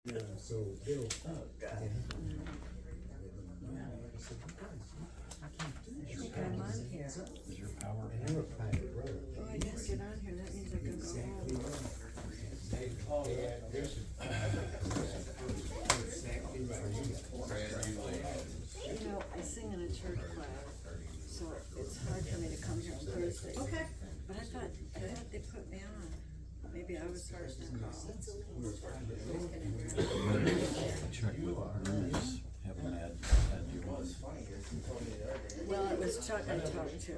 Yeah, so it'll. Oh, God. I think I'm on here. Is your power? And you're a private road. Oh, I guess get on here, that means I can go Exactly home. right. Exactly right. You know, I sing in a church choir, so it's hard for me to come here on Thursday. Okay. But I thought they put me on. Maybe I was first to call. Check with Bruce, have him add you on. Well, it was Chuck I talked to.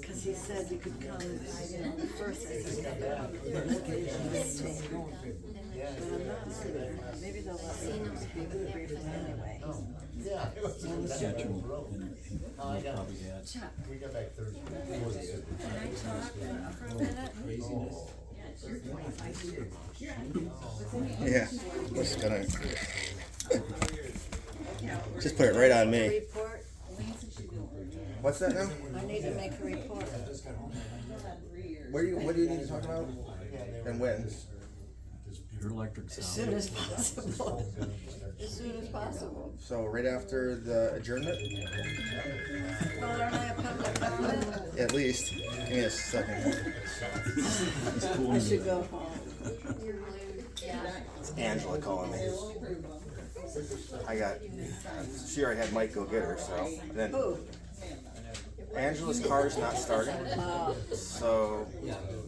Cause he said you could come, you know, first. I said, but I'm not sure. Maybe they'll let me speak briefly anyway. Yeah, he'll probably add. Chuck, We got back Thursday. can I talk for a minute? Yeah, just gonna just put it right on me. Report, What's that now? I need to make a report. What do you need to talk about? And when? Your electric's As out. soon as possible. As soon as possible. So right after the adjournment, Well, aren't I a public comment? at least. Give me a second. I should go home. It's Angela calling me. She already had Mike go get her, so then Who? Angela's car's not starting, so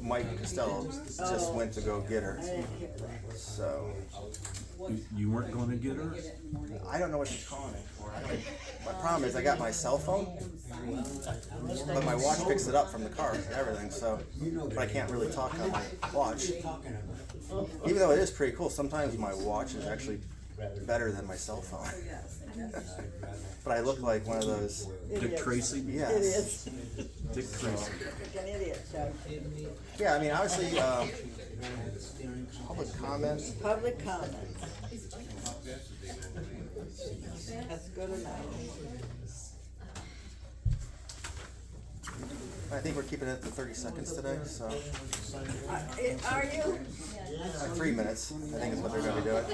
Mike Costello just went to go get her. I didn't hear that. So You weren't gonna get her? I don't know what she's calling me for. My problem is I got my cell phone, but my watch picks it up from the car and everything, so but I can't really talk on my watch. Even though it is pretty cool, sometimes my watch is actually better than my cell phone. But I look like one of those. Dick Tracy? Yes. It is. Dick Tracy. Like an idiot, Chuck. Yeah, I mean, obviously, public comments. Public comments. That's good enough. I think we're keeping it to 30 seconds today, so Are you? 3 minutes, I think is what they're gonna be doing.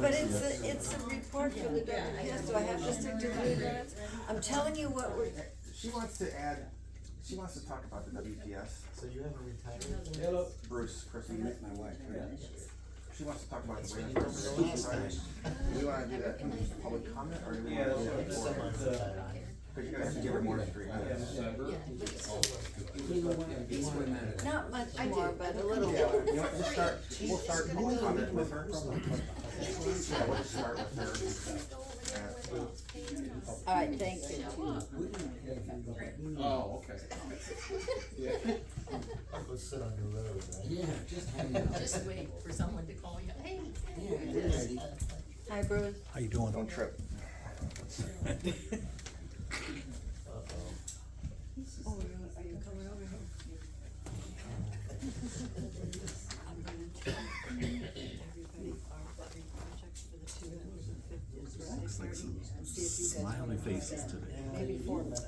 But it's a report for the WPS. Do I have to stick to 3 minutes? I'm telling you what we're, She wants to talk about the WPS. So you have a retirement? Bruce, Kristen, my wife. She wants to talk about the reinforcement. Do we wanna do that in public comment, or do we wanna do that before? Because you're gonna have to give her more than 3 minutes. not much more, but a little Yeah, more. you know what, we'll start public comment with her. Yeah, we'll just start with her. All right, thank you. Oh, okay. Let's sit on your road, right? Yeah, just hang out. Just wait for someone to call you. Hey. Yeah, Hi, Bruce. How you doing? Don't trip. Oh, are you coming over here? I'm gonna check everybody, our projects for the 2050. Looks like some And see if you guys smiley wanna go faces back. today. Maybe 4 minutes.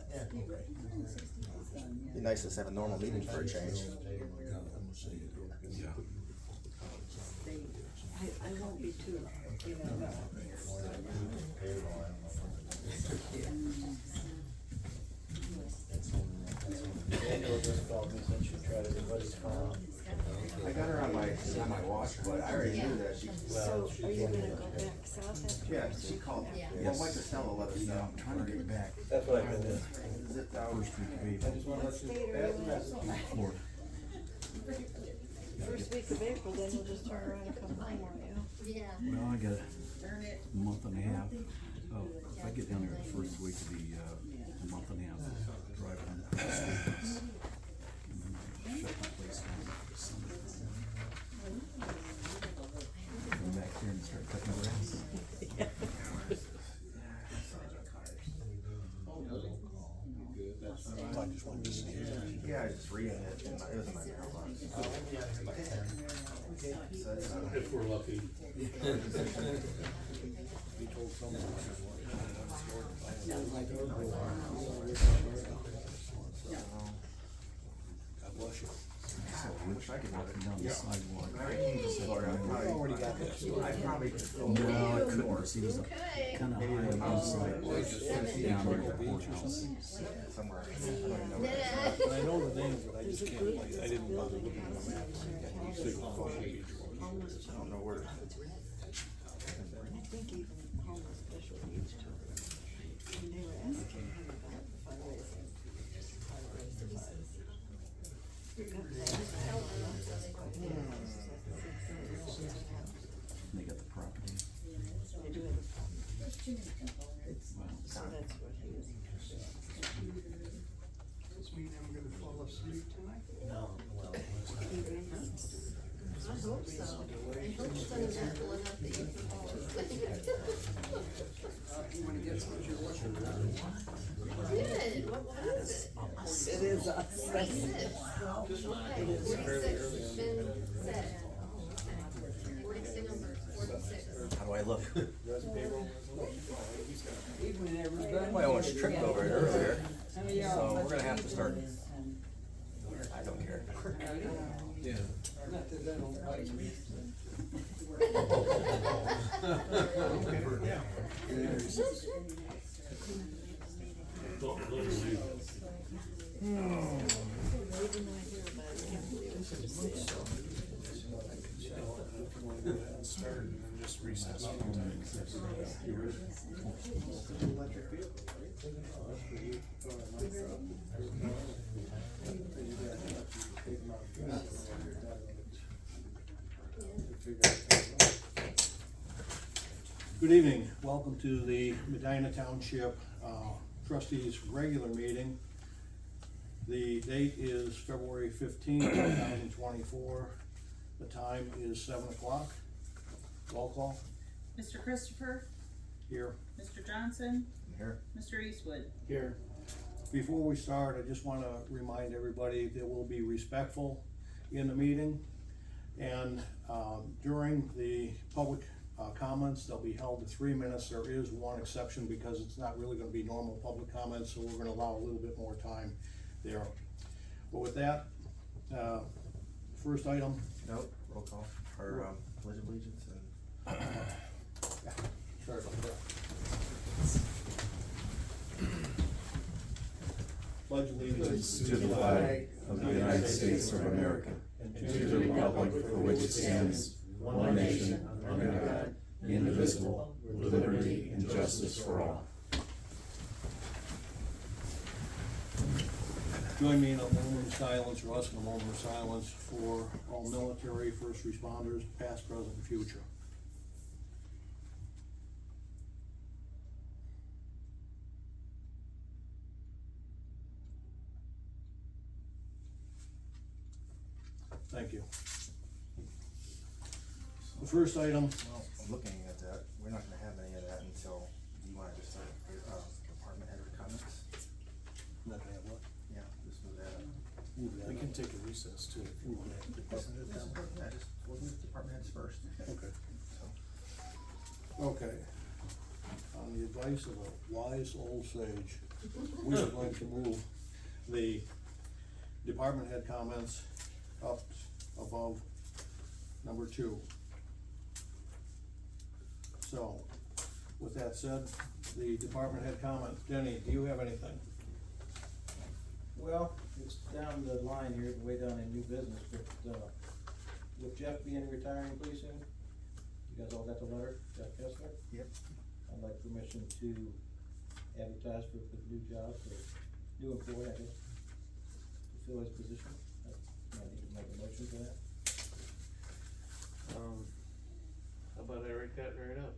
Be nice to have a normal meeting for a change. Yeah. I won't be too long, you know. Daniel just called me since you tried everybody's phone. I got her on my watch, but I already knew that she. So, are you gonna go back south after? Yeah, she called. Well, Mike Costello let us know. I'm trying to get back That's what I've been doing. Zipped out. first week of April. What state are you in? Florida. First week of April, then you'll just turn around and come home, won't you? Yeah. Well, I got a month and a half. Oh, if I get down there the first week of the month and a half, drive on the weekends. And then shut my place down for Sunday. Come back here and start cutting grass. Yeah, I just reading it, and it was in my mailbox. I'll be out here by 10. So it's, If we're lucky. God bless you. So wish I could walking down the sidewalk. Already got that. I probably could go. No, I couldn't, because he was up kinda high on one side, down near the courthouse. Somewhere. I don't even know where. But I know the names, but I just can't, like, I didn't bother looking at the map. I don't know where. I think even homeless special needs too. And they were asking him about the fundraising. They got the property. They do have a problem. So that's what he was. Does mean I'm gonna fall asleep tonight? He raised. I hope so. I hope sun's not full enough that you can fall asleep. You wanna get some of your watching? Good, what is it? It is us. Forty-six. Okay, 46 has been said. 46 numbers, 46. How do I look? Even everybody. Well, I almost tripped over it earlier, so we're gonna have to start. I don't care. Yeah. Not that I don't like me. Even though I hear about it, I can't believe it's just sad. Start and then just recess. Electric vehicle, Good evening, welcome to the Medina Township Trustees regular meeting. The date is February 15th, 2024. The time is 7 o'clock. Roll call Mr. Christopher, here. Mr. Johnson, Here. Mr. Eastwood. Here. Before we start, I just wanna remind everybody that we'll be respectful in the meeting. And, during the public, comments, they'll be held to 3 minutes. There is one exception because it's not really gonna be normal public comments, so we're gonna allow a little bit more time there. But with that, first item, Nope, roll call, or, pledge of allegiance and. sorry about that. Pledge allegiance To the flag of the United States of America, and to the republic for which it stands, one nation, under God, indivisible, with liberty and justice for all. Join me in a moment of silence, or us in a moment of silence for all military, first responders, past, present, and future. Thank you. The first item, Well, I'm looking at that, we're not gonna have any of that until, you wanna just start, department head comments? not gonna have what? Yeah, just move that up. Move that We up. can take a recess too. if we want. I just, we'll move department heads first. Okay. So, Okay. On the advice of a wise old sage, we are going to move the department head comments up above number 2. So, with that said, the department head comments. Denny, do you have anything? Well, it's down the line here, way down in new business, but, with Jeff being retiring pretty soon, you guys all got the letter, Jeff Kessler? Yep. I'd like permission to advertise for the new job, for new employee, I guess, to fill his position. I need to make a motion for that. How about I write that right up?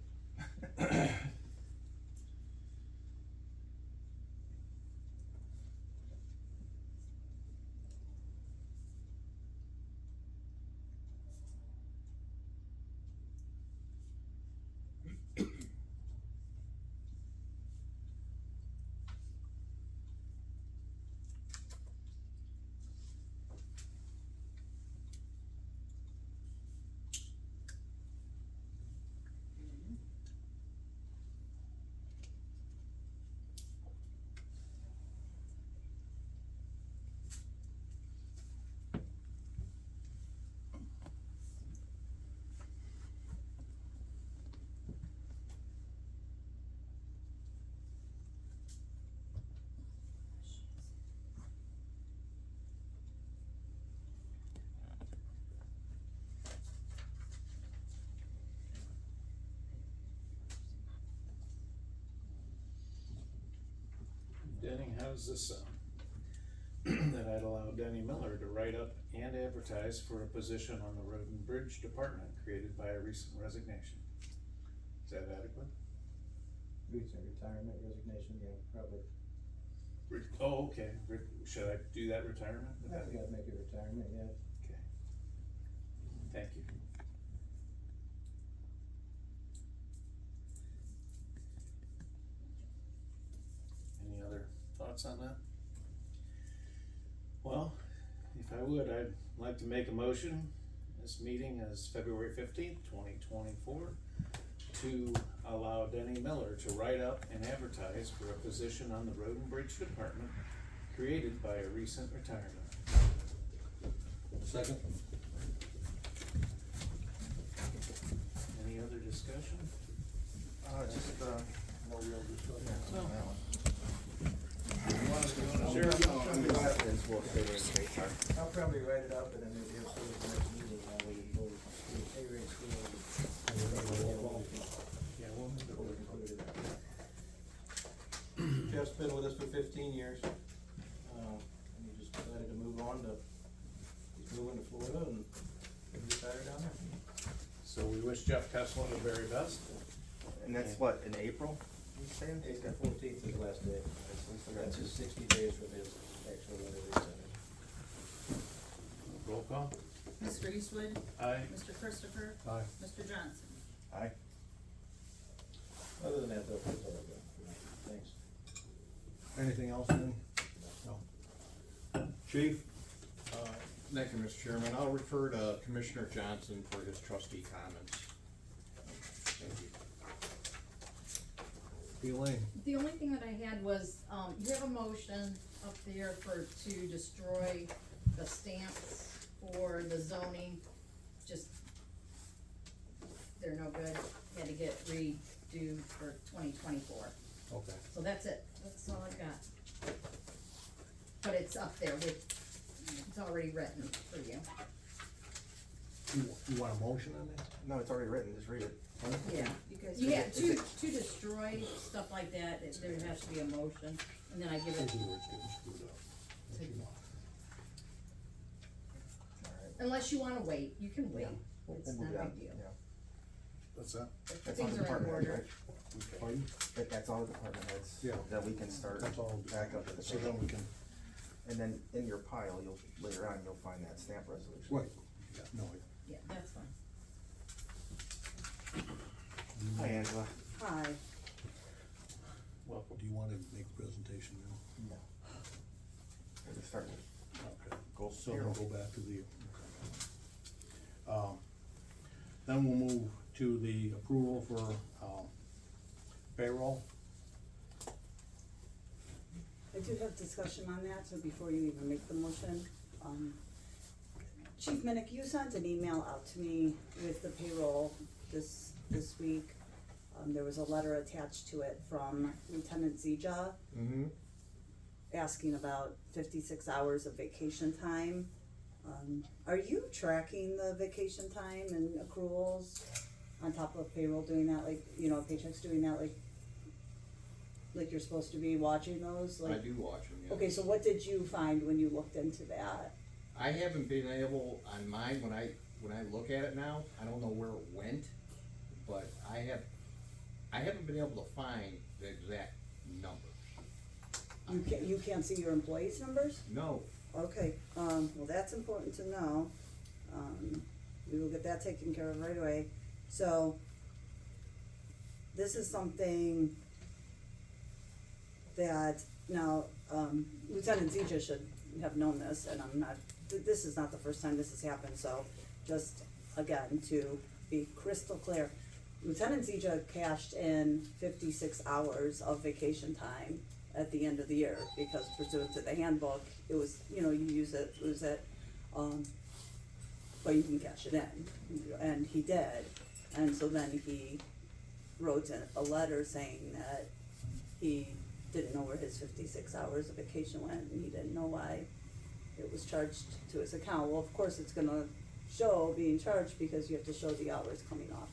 Denny, how does this sound? That I'd allow Denny Miller to write up and advertise for a position on the Road and Bridge Department created by a recent resignation. Is that adequate? Recent retirement, resignation, yeah, probably. Oh, okay, should I do that retirement? Would I that- think I'd make it retirement, yeah. Okay. Thank you. Any other thoughts on that? Well, if I would, I'd like to make a motion. This meeting is February 15th, 2024, to allow Denny Miller to write up and advertise for a position on the Road and Bridge Department created by a recent retirement. Second? Any other discussion? Just, No real discussion. No. We'll stay there straight car. I'll probably write it up and then maybe I'll put it the next meeting, that way you know, the pay rate's good. Yeah, we'll move it Or we over. can put it in. Jeff's been with us for 15 years. And he just decided to move on to, he's moving to Florida and retire down there. So we wish Jeff Kessler the very best. And that's what, in April, you saying? April 14th is his last day. That's his 60 days from his actual letter of retirement. Roll call. Mr. Eastwood? Aye. Mr. Christopher? Aye. Mr. Johnson? Aye. Other than that, though, that's all I've got. Thanks. Anything else, then? No. Chief? Thank you, Mr. Chairman. I'll refer to Commissioner Johnson for his trustee comments. Thank you. Elaine? The only thing that I had was, you have a motion up there to destroy the stamps for the zoning, just, they're no good, had to get redo for 2024. Okay. So that's it, that's all I've got. But it's up there with, it's already written for you. You want a motion on that? No, it's already written, just read it. Yeah, You guys. yeah, Is to it- destroy stuff like that, there has to be a motion, and then I give it, Those words getting screwed up. Let you know. unless you wanna wait, you can wait, We'll it's move not it a on, big deal. yeah. What's that? That's all Things the are in department heads, order. right? Pardon? That's all the department heads. Yeah. That we can start That's all. back up to the So then we can, And then in your pile, later on, you'll find that stamp resolution. right, yeah, no, Yeah, that's fine. Hi, Angela. Hi. Welcome. do you wanna make a presentation now? No. We'll just start with Okay. goal So we'll zero. go back to the, then we'll move to the approval for, payroll. I do have discussion on that, so before you even make the motion, Chief Minnick, you sent an email out to me with the payroll this week. There was a letter attached to it from Lieutenant Zija Mm-hmm. asking about 56 hours of vacation time. Are you tracking the vacation time and accruals on top of payroll, doing that, like, you know, paychecks doing that, like you're supposed to be watching those, I like? do watch them, yeah. Okay, so what did you find when you looked into that? I haven't been able, on mine, when I look at it now, I don't know where it went, but I haven't been able to find the exact numbers. You can't see your employees' numbers? No, Okay, well, that's important to know. We will get that taken care of right away. So, this is something that, now, Lieutenant Zija should have known this, and I'm not, this is not the first time this has happened, so just, again, to be crystal clear, Lieutenant Zija cashed in 56 hours of vacation time at the end of the year, because pursuant to the handbook, it was, you know, you use it, lose it, but you can cash it in, and he did. And so then he wrote a letter saying that he didn't know where his 56 hours of vacation went, and he didn't know why it was charged to his account. Well, of course, it's gonna show being charged because you have to show the hours coming off.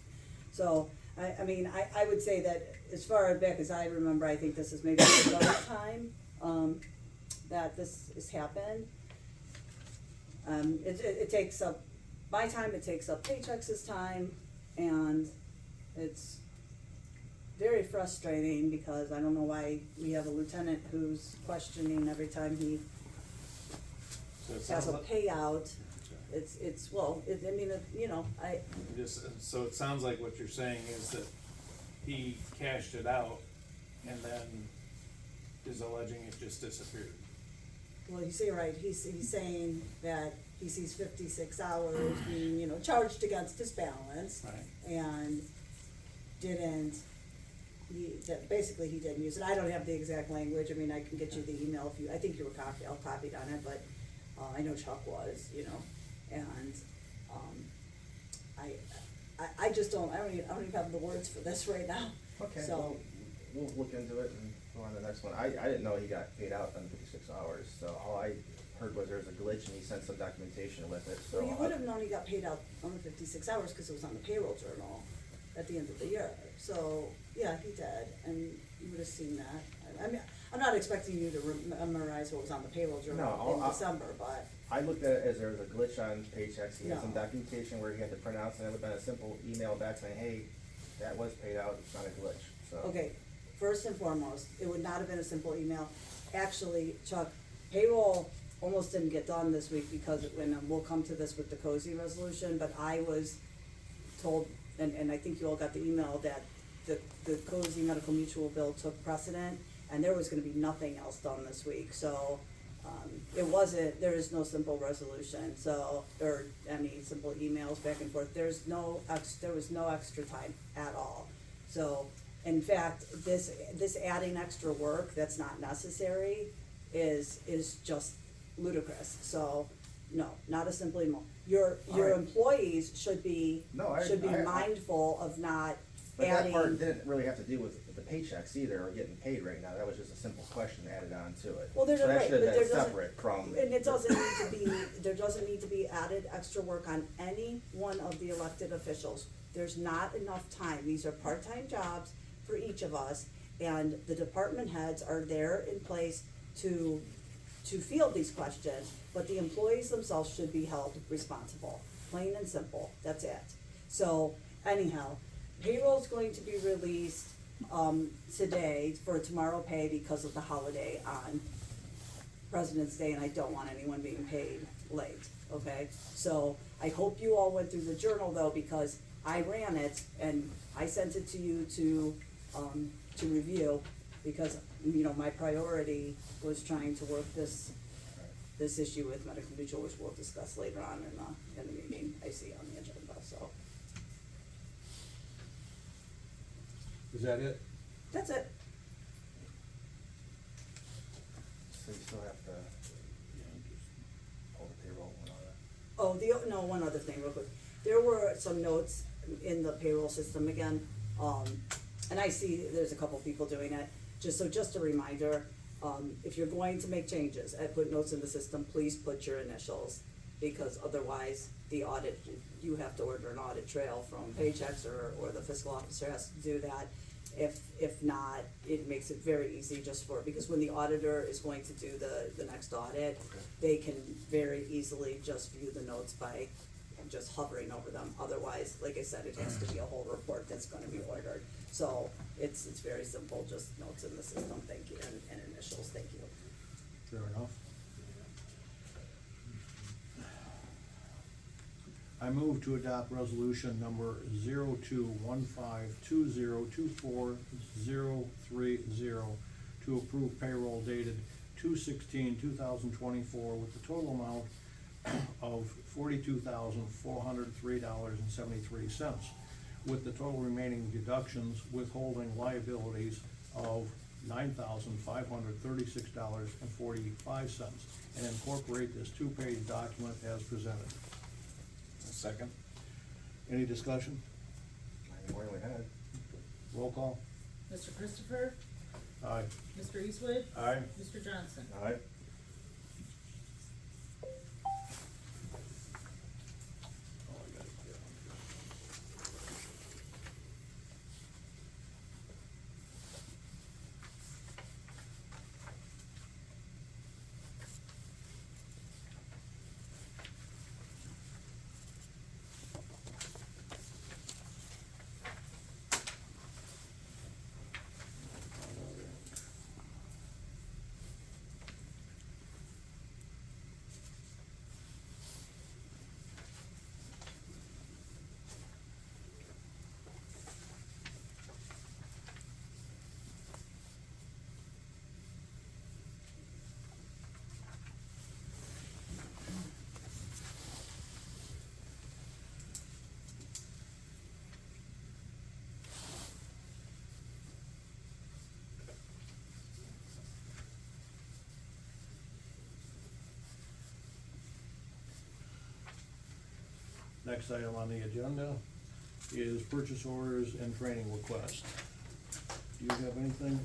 So, I mean, I would say that as far back as I remember, I think this is maybe the third time, that this has happened. It takes up my time, it takes up Paychex's time, and it's very frustrating because I don't know why we have a lieutenant who's questioning every time he So it has sounds a like, payout. I mean, you know, so it sounds like what you're saying is that he cashed it out and then is alleging it just disappeared. well, you see, right, he's saying that he sees 56 hours being, you know, charged against his balance. Right. And basically he didn't use it. I don't have the exact language, I mean, I can get you the email if you, I think you were copied on it, but, I know Chuck was, you know, and, I just don't even have the words for this right now. Okay, So- well, we'll look into it and go on to the next one. I didn't know he got paid out on 56 hours, so all I heard was there was a glitch and he sent some documentation with it, so. Well, you would have known he got paid out on the 56 hours, cause it was on the payroll journal at the end of the year. So, yeah, he did, and you would have seen that. I mean, I'm not expecting you to memorize what was on the payroll No, journal in I'll- December, but, I looked at it as there was a glitch on Paychecks. He had some No. documentation where he had to print out, and it would have been a simple email back saying, hey, that was paid out, it's not a glitch, so. okay, first and foremost, it would not have been a simple email. Actually, Chuck, payroll almost didn't get done this week because we'll come to this with the cozy resolution, but I was told, and I think you all got the email, that the cozy medical mutual bill took precedent, and there was gonna be nothing else done this week, so, there is no simple resolution, so, or any simple emails back and forth, there was no extra time at all. So, in fact, this adding extra work that's not necessary is just ludicrous, so, no, not a simple email. Your Alright. employees should be No, I- mindful of not But that adding. part didn't really have to do with the paychecks either, or getting paid right now, that was just a simple question added on to it. Well, there's So a that right, should have but been there doesn't, separate from. and it doesn't need to be, there doesn't need to be added extra work on any one of the elected officials. There's not enough time, these are part-time jobs for each of us, and the department heads are there in place to field these questions, but the employees themselves should be held responsible, plain and simple, that's it. So, anyhow, payroll's going to be released, today for tomorrow pay because of the holiday on President's Day, and I don't want anyone being paid late, okay? So, I hope you all went through the journal though, because I ran it and I sent it to you to review, because, you know, my priority was trying to work this issue with medical mutual, which we'll discuss later on in the meeting, I see on the agenda, so. Is that it? That's it. So you still have to pull the payroll and all that. Oh, no, one other thing real quick. There were some notes in the payroll system again, and I see there's a couple people doing it. Just a reminder, if you're going to make changes and put notes in the system, please put your initials, because otherwise the audit, you have to order an audit trail from Paychecks, or the fiscal officer has to do that. If not, it makes it very easy because when the auditor is going to do the next audit, they can very easily just view the notes by just hovering over them. Otherwise, like I said, it has to be a whole report that's gonna be ordered. So it's very simple, just notes in the system, thank you, and initials, thank you. Fair enough. I move to adopt resolution number 02152024-030 to approve payroll dated 2/16/2024 with the total amount of $42,403.73, with the total remaining deductions withholding liabilities of $9,536.45, and incorporate this two-page document as presented. Second. Any discussion? I mean, we only had. Roll call? Mr. Christopher, Aye. Mr. Eastwood, Aye. Mr. Johnson. Alright. next item on the agenda is purchase orders and training request. Do you have anything?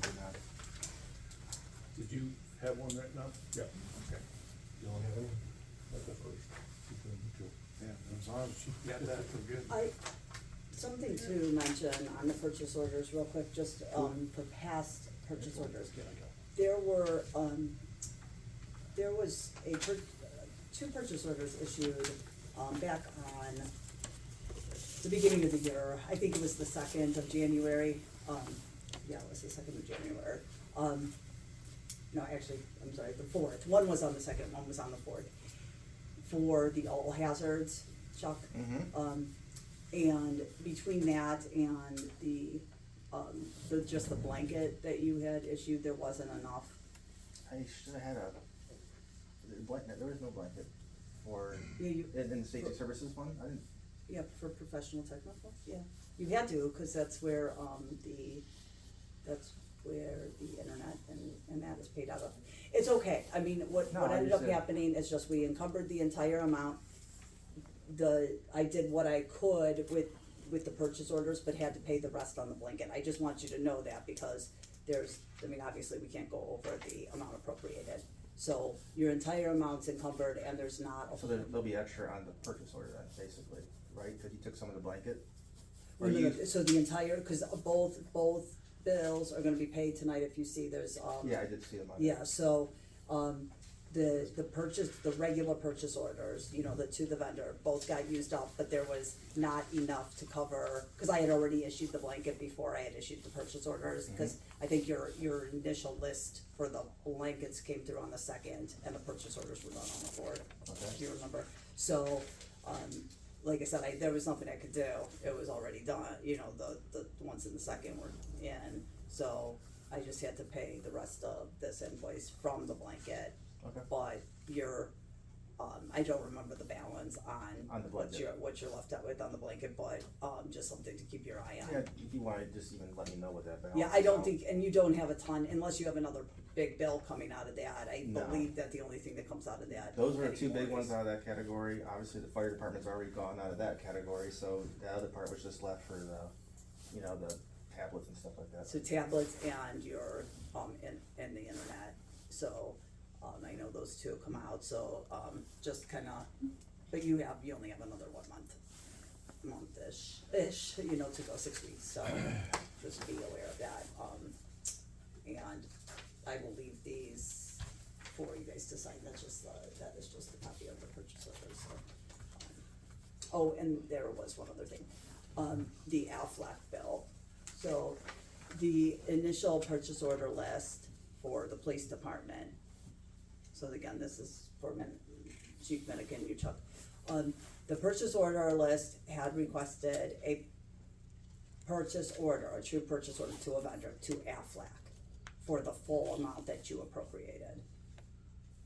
Did you have one written up? Yeah. Okay. You don't have any? That's the first. Yeah, as long as you got that, we're good. Something to mention on the purchase orders real quick, just, for past purchase orders. There were, there was two purchase orders issued, back on the beginning of the year. I think it was the 2nd of January, yeah, it was the 2nd of January. No, actually, I'm sorry, the 4th. One was on the 2nd, one was on the 4th. For the all hazards, Chuck. And between that and the just the blanket that you had issued, there wasn't enough. I should have had a blanket. There was no blanket for Yeah, in the safety services one. I didn't. Yeah, for professional technical, yeah. You had to, cause that's where, that's where the internet and that is paid out of. It's okay, I mean, what No, I ended up understand. happening is just we encumbered the entire amount. I did what I could with the purchase orders, but had to pay the rest on the blanket. I just want you to know that because obviously we can't go over the amount appropriated. So your entire amount's encumbered and there's not. So there'll be extra on the purchase order then, basically, right? Because you took some of the blanket. Or No, you? so the entire, cause both bills are gonna be paid tonight if you see there's, Yeah, I did see them. yeah, so, the regular purchase orders, you know, to the vendor, both got used up, but there was not enough to cover, cause I had already issued the blanket before I had issued the purchase orders, cause I think your initial list for the blankets came through on the 2nd, and the purchase orders were done on the 4th, if you remember. So, like I said, there was nothing I could do, it was already done, you know, the ones in the 2nd were in, so I just had to pay the rest of this invoice from the blanket. Okay. But I don't remember the balance on the what blanket. you're left out with on the blanket, but, just something to keep your eye on. Yeah, if you want to just even let me know what that balance. Yeah, I don't is. think, and you don't have a ton, unless you have another big bill coming out of that, I No. believe that the only thing that comes out of that. Those are the two big anymore ones is- out of that category. Obviously, the fire department's already gone out of that category, so the other part was just left for the, you know, the tablets and stuff like that. So tablets and your, and the internet, so, I know those two come out, so, just kinda, but you only have another month-ish, you know, to go 6 weeks, so just be aware of that, and I will leave these for you guys to sign, that is just a copy of the purchase order, so. Oh, and there was one other thing, the Aflac bill. So, the initial purchase order list for the police department, so again, this is for Chief Minikin, you Chuck. The purchase order list had requested a purchase order, a true purchase order to a vendor, to Aflac, for the full amount that you appropriated.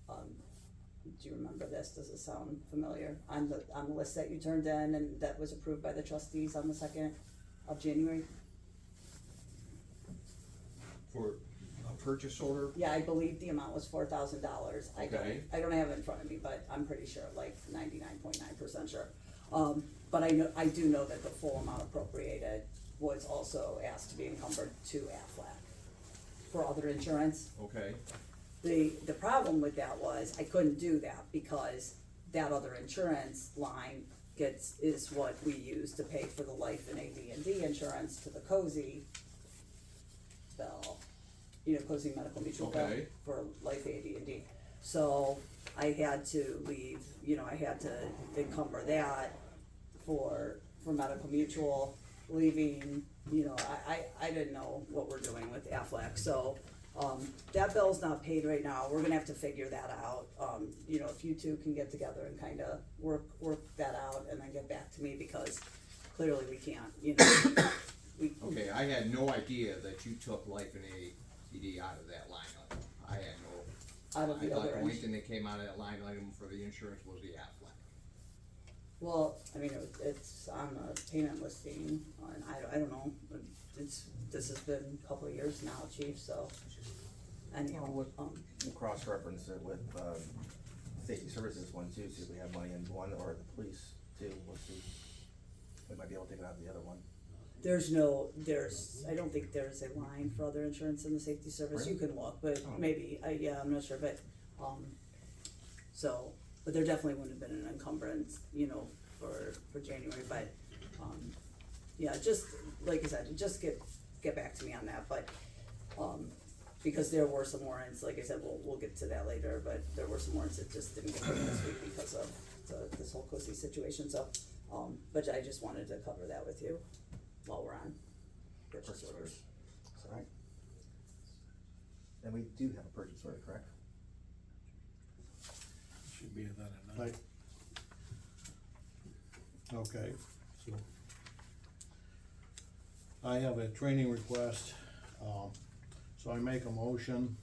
Do you remember this? Does it sound familiar? On the list that you turned in and that was approved by the trustees on the 2nd of January? For a purchase order? Yeah, I believe the amount was $4,000. Okay. I don't have it in front of me, but I'm pretty sure, like 99.9% sure. But I do know that the full amount appropriated was also asked to be encumbered to Aflac for other insurance. Okay. The problem with that was I couldn't do that because that other insurance line is what we use to pay for the life and AD&D insurance to the COSI bill, you know, COSI Medical Mutual bill Okay. for life AD&D. So I had to leave, you know, I had to encumber that for Medical Mutual, leaving, you know, I didn't know what we're doing with Aflac, so, that bill's not paid right now, we're gonna have to figure that out. You know, if you two can get together and kinda work that out and then get back to me, because clearly we can't, you know, Okay, I had no idea that you took life and AED out of that line item. I had no. Out of the I thought other the only ins- thing that came out of that line item for the insurance was the Aflac. Well, I mean, it's on the payment listing, and I don't know, this has been a couple of years now, chief, so. Anyhow, We'll cross-reference it with, safety services one too, see if we have money in one, or the police too, we'll see. We might be able to take it out of the other one. I don't think there's a line for other insurance in the safety service, you can look, but Oh. maybe, I'm not sure, but, but there definitely wouldn't have been an encumbrance, for January, but, yeah, just, like I said, just get back to me on that, but, because there were some warrants, like I said, we'll get to that later, but there were some warrants that just didn't get paid this week because of this whole COSI situation, so, but I just wanted to cover that with you while we're on purchase orders. Alright. And we do have a purchase order, correct? Should be that enough. Right. Okay, so. I have a training request, so I make a motion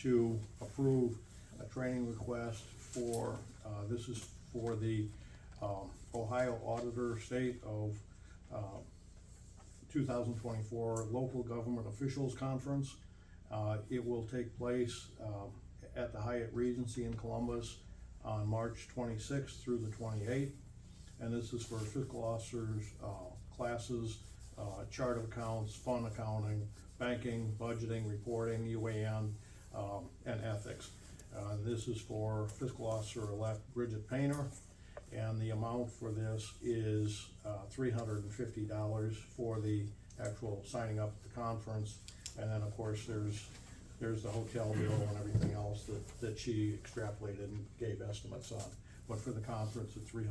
to approve a training request for, this is for the, Ohio Auditor State of, 2024 Local Government Officials Conference. It will take place, at the Hyatt Regency in Columbus on March 26th through the 28th. And this is for fiscal officers, classes, chart of accounts, fund accounting, banking, budgeting, reporting, UAN, and ethics. This is for fiscal officer-elect Bridget Painter, and the amount for this is $350 for the actual signing up at the conference. And then, of course, there's the hotel bill and everything else that she extrapolated and gave estimates on. But for the conference, it's $350.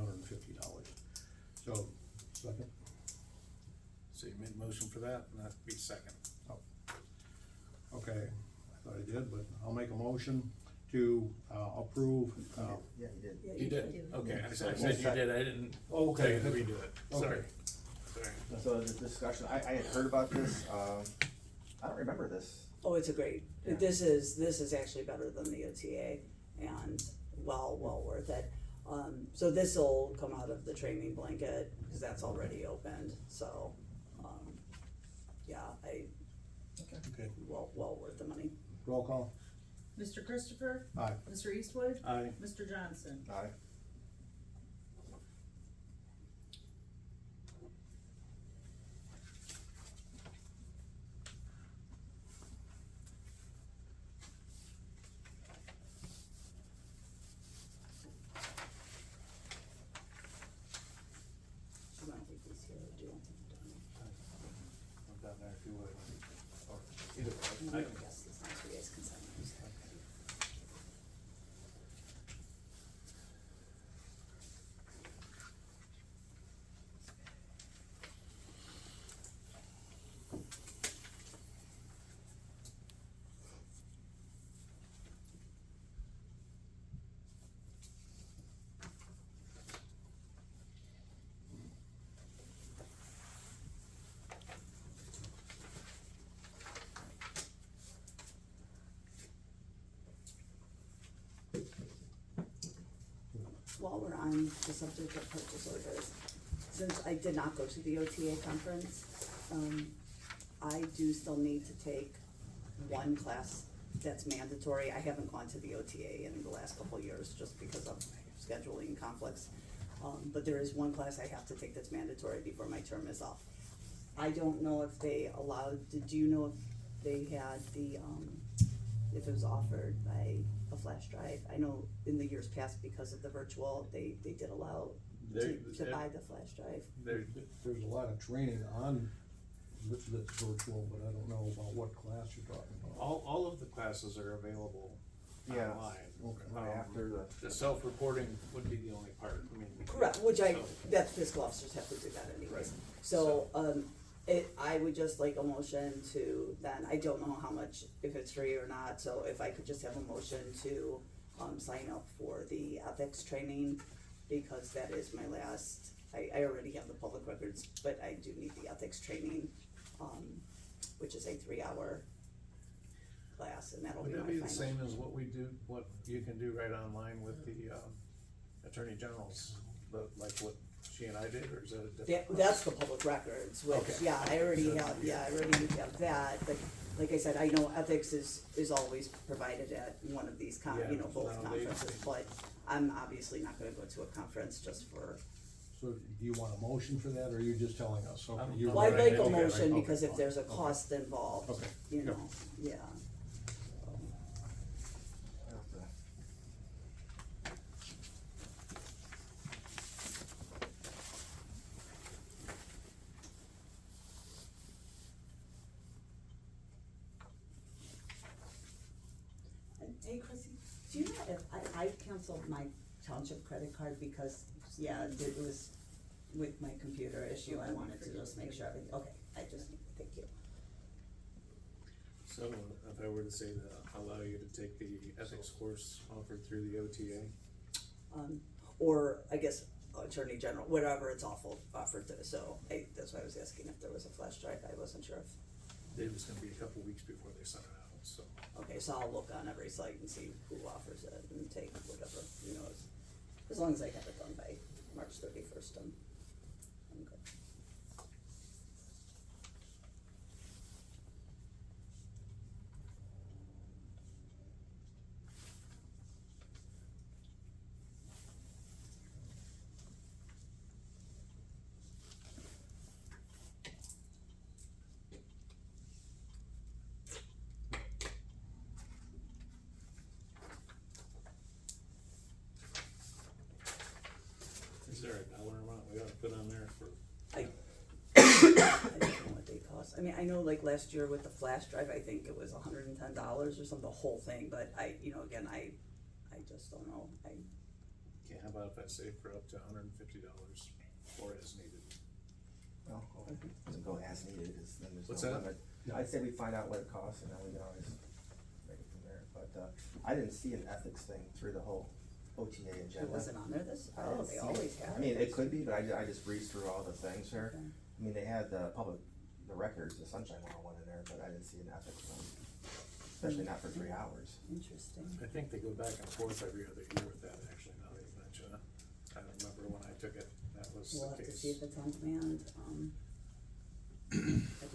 So, second? So you made a motion for that, and that'd be second. Okay, I thought I did, but I'll make a motion to approve, Yeah, you did. Yeah, You did, do. okay, I said you did, I didn't Okay. tell you to redo it, Okay. sorry. So the discussion, I had heard about this, I don't remember this. Oh, it's a great, Yeah. this is actually better than the OTA and well worth it. So this'll come out of the training blanket, cause that's already opened, so, yeah, okay, well worth the money. roll call? Mr. Christopher? Aye. Mr. Eastwood? Aye. Mr. Johnson? Aye. You wanna leave these here, or do you want them done? I'm down there if you would. Or either way. Yes, this one, so you guys can sign those. While we're on the subject of purchase orders, since I did not go to the OTA conference, I do still need to take one class that's mandatory. I haven't gone to the OTA in the last couple of years just because of scheduling conflicts. But there is one class I have to take that's mandatory before my term is up. I don't know if they allowed, did you know if they had the, if it was offered by a flash drive? I know in the years past, because of the virtual, they did allow to buy the flash drive. There's a lot of training on that's virtual, but I don't know about what class you're talking about. All of the classes are available Yeah. online. Okay. After The self-reporting would be the only part, I mean. Correct, which that fiscal officers have to do that anyways. Right. So, I would just like a motion to then, I don't know how much, if it's free or not, so if I could just have a motion to, sign up for the ethics training, because that is my last, I already have the public records, but I do need the ethics training, which is a 3-hour class, and that'll be Would my that be final. the same as what we do, what you can do right online with the, Attorney General's, like what she and I did, or is that a different? That's the public records, which, Okay. yeah, I already have that, but like I said, I know ethics is always provided at one of these Yeah, both nowadays conferences, they- but I'm obviously not gonna go to a conference just for So do you want a motion for that, or are you just telling us? Okay, you're Well, I'd writing like it a together. motion, Okay, because if fine. there's a Okay. cost involved, Okay, you yep. know, yeah. Hey Chrissy, do you know if, I canceled my township credit card because, yeah, it was with my computer issue, I wanted to just make sure everything, okay, I just, thank you. So if I were to say that allow you to take the ethics course offered through the OTA, Or I guess Attorney General, whatever it's offered to, so that's why I was asking if there was a flash drive, I wasn't sure if, it was gonna be a couple weeks before they sent it out, so. okay, so I'll look on every site and see who offers it and take whatever, you know, as long as I have it done by March 31st, I'm good. Is there a dollar amount we ought to put on there for? I don't know what they cost. I mean, I know like last year with the flash drive, I think it was $110 or something, the whole thing, but you know, again, I just don't know. Okay, how about if I say for up to $150 or as needed? Well, doesn't go as needed, cause then there's What's no that? limit. I'd say we find out what it costs and then we can always make it from there, but, I didn't see an ethics thing through the whole OTA agenda. It wasn't on there this, I oh, didn't they see always it. have. I mean, it could be, but I just breezed through all the things here. Okay. I mean, they had the records, the Sunshine 101 in there, but I didn't see an ethics one, especially not for 3 hours. Interesting. I think they go back and forth every other year with that, actually, now that you mention it. I remember when I took it, that was We'll the have to case. see if it's on demand.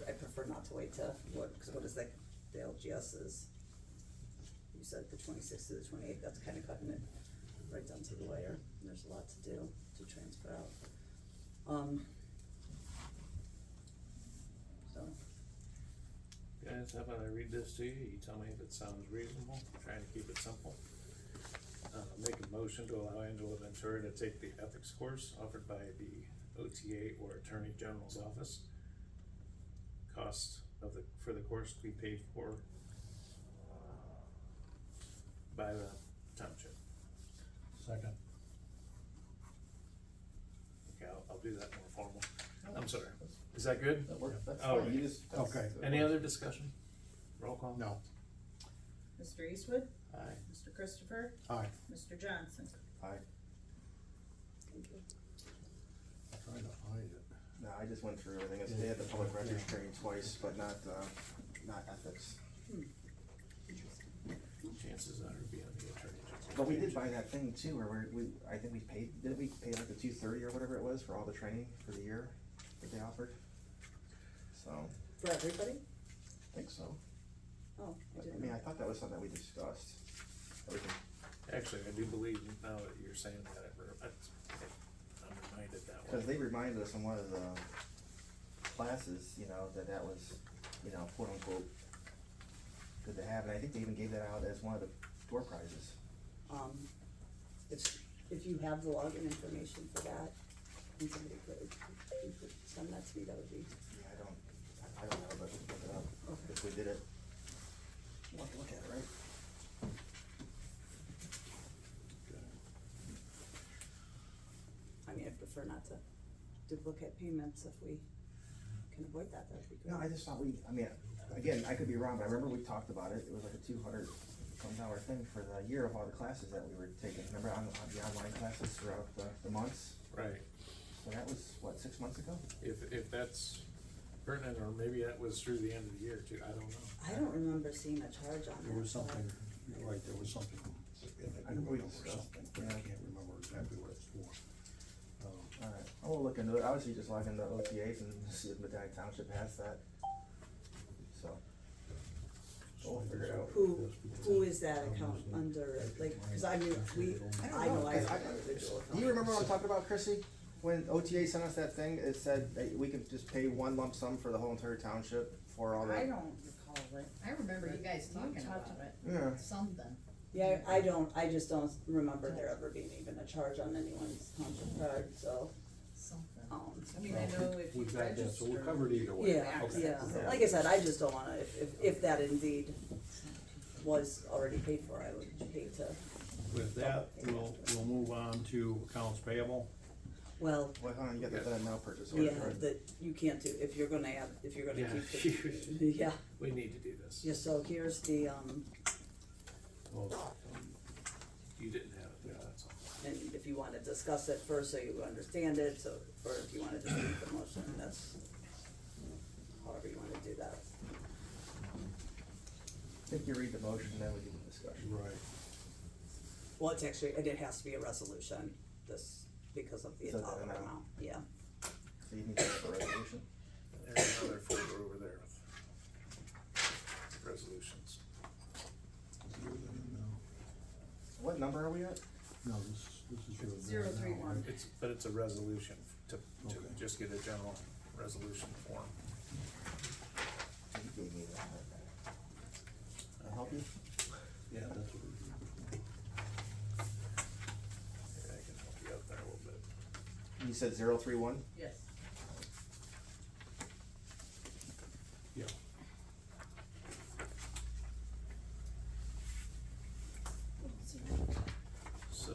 I prefer not to wait to, what is that, the LGS is, you said the 26th to the 28th, that's kinda cutting it right down to the wire. There's a lot to do to transfer out. So, Guys, how about I read this to you, you tell me if it sounds reasonable, trying to keep it simple. Make a motion to allow Angela Ventura to take the ethics course offered by the OTA or Attorney General's office. Cost for the course to be paid for by the township. Second. Okay, I'll do that more formal. I'm sorry, is that good? That works, that's Oh, fine, you just. Okay. Any other discussion? Roll call? No. Mr. Eastwood? Aye. Mr. Christopher? Aye. Mr. Johnson? Aye. thank you. I'm trying to find it. No, I just went through everything, they had the public records training twice, but not ethics. Chances are it'll be on the Attorney General. But we did buy that thing too, where I think we paid, didn't we pay like the $230 or whatever it was for all the training for the year that they offered? So, For everybody? I think so. Oh, I I didn't mean, know. I thought that was something that we discussed. Everything. Actually, I do believe now that you're saying that, I'm reminded that Cause way. they reminded us in one of the classes, you know, that was, you know, quote unquote, good to have, and I think they even gave that out as one of the door prizes. If you have the login information for that, and somebody could, you could send that to me, that would be, Yeah, I don't know, but we can look it up, Okay. if we did it. We'll have to look at it, right? I mean, I prefer not to duplicate payments if we can avoid that, that'd be great. No, I just thought I mean, again, I could be wrong, but I remember we talked about it, it was like a $200 thing for the year of all the classes that we were taking, remember on the online classes throughout the months? Right, So that was, what, 6 months ago? if that's pertinent, or maybe that was through the end of the year too, I don't know. I don't remember seeing a charge on that. There was something, you're right, there was something in the I know we email or discussed something, it, but I yeah. can't remember exactly what it's for. Alright, I'll look into it, obviously just log into OTAs and see if Medina Township has that. So, we'll figure it out. Who is that account under, like, cause I mean, I know I have an individual account. Do you remember what I'm talking about, Chrissy? when OTA sent us that thing, it said that we could just pay one lump sum for the whole entire township for all the. I don't recall it. I remember you guys talking about it, Yeah. something. Yeah, I just don't remember there ever being even a charge on anyone's township card, so, Something. I mean, I know if you We've got that, so we're register. covered either way. yeah, Okay. yeah. Like I said, I just don't wanna, if that indeed was already paid for, I would hate to, With that, we'll move on to accounts payable. well, Well, hold on, you got the then and now purchase yeah, order, right? that you can't do, if you're gonna have, if you're gonna Yeah. keep the, yeah, We need to do this. yeah, so here's the, Well, You didn't have it there, that's all. and if you wanna discuss it first so you understand it, so, or if you wanna just read the motion, that's however you wanna do that. I think you read the motion, then we do the discussion. right. Well, it's actually, and it has to be a resolution, this, because of the So dollar then, amount, yeah. So you need to have a resolution. There's another folder over there with resolutions. What number are we at? No, this is your. 031. But it's a resolution to Okay. just get a general resolution form. You gave me that. Can I help you? Yeah, that's what we're doing before. Yeah, I can help you out there a little bit. You said 031? Yes. Yeah. So.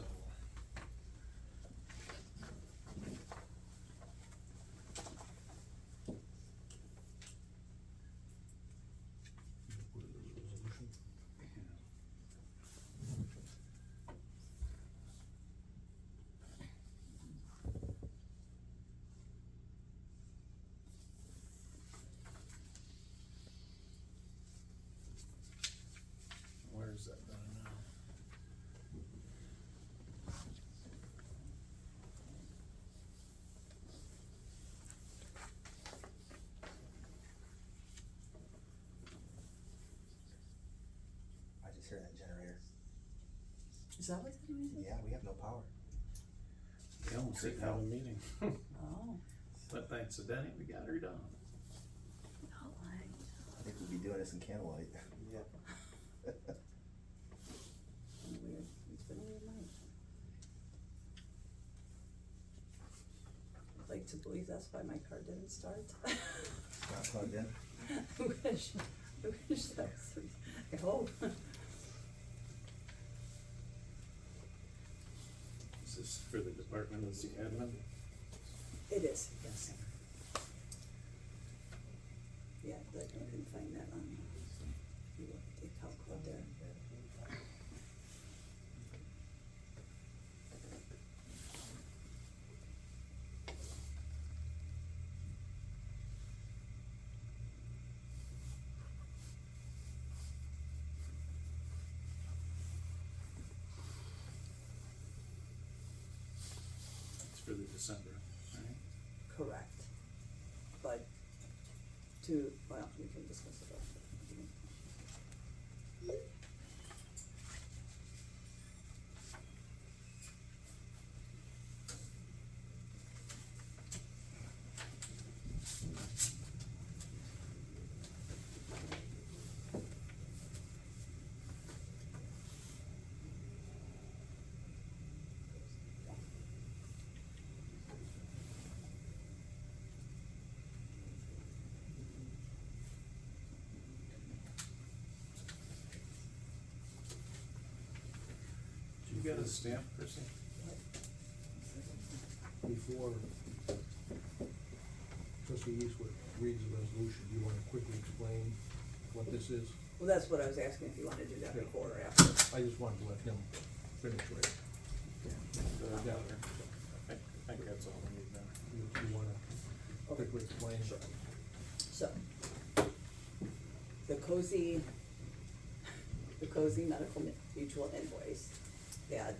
Where's that done now? I just hear that generator. Is that what that means? Yeah, we have no power. We almost didn't have a meeting. Oh, But thanks to Denny, we got her done. alright. I think we'd be doing this in candlelight. Yep. Weird, it's been a weird night. I'd like to believe that's why my car didn't start. Not plugged in. I wish that was, I hope. Is this for the department as the admin? It is, yes. Yeah, I can find that on, you look at the account code there. It's for the December, right? Correct. But well, we can discuss it after. Did you get a stamp, Chrissy? Before trustee Eastwood reads the resolution, do you wanna quickly explain what this is? Well, that's what I was asking, if you wanna do that Yeah. before or after. I just wanted to let him finish it. Yeah. I think that's all we need now. You wanna quickly explain? So, the cozy medical mutual invoice that,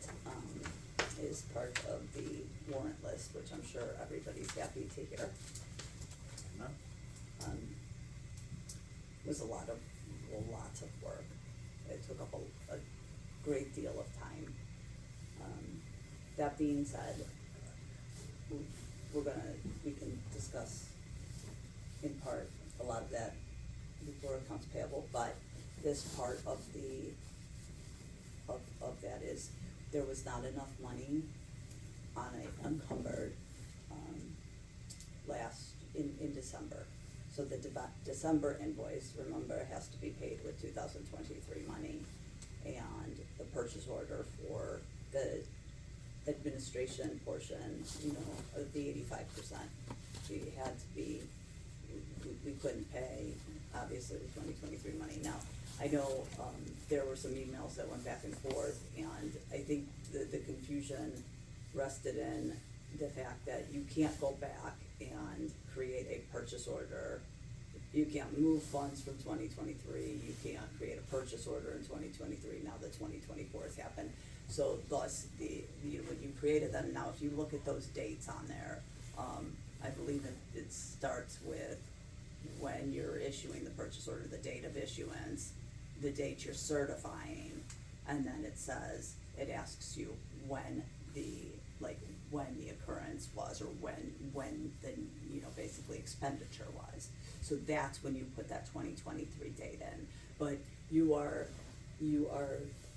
is part of the warrant list, which I'm sure everybody's happy to hear. No? Was a lot of work. It took up a great deal of time. That being said, we can discuss in part a lot of that before accounts payable, but this part of that is, there was not enough money on a encumbered, in December. So the December invoice, remember, has to be paid with 2023 money, and the purchase order for the administration portion, you know, of the 85%, we had to be, we couldn't pay, obviously, the 2023 money. Now, I know, there were some emails that went back and forth, and I think the confusion rested in the fact that you can't go back and create a purchase order. You can't move funds from 2023, you can't create a purchase order in 2023, now the 2024 has happened. So thus, when you created them, now if you look at those dates on there, I believe it starts with when you're issuing the purchase order, the date of issuance, the date you're certifying, and then it says, it asks you when the occurrence was, or when the, you know, basically expenditure was. So that's when you put that 2023 date in. But you are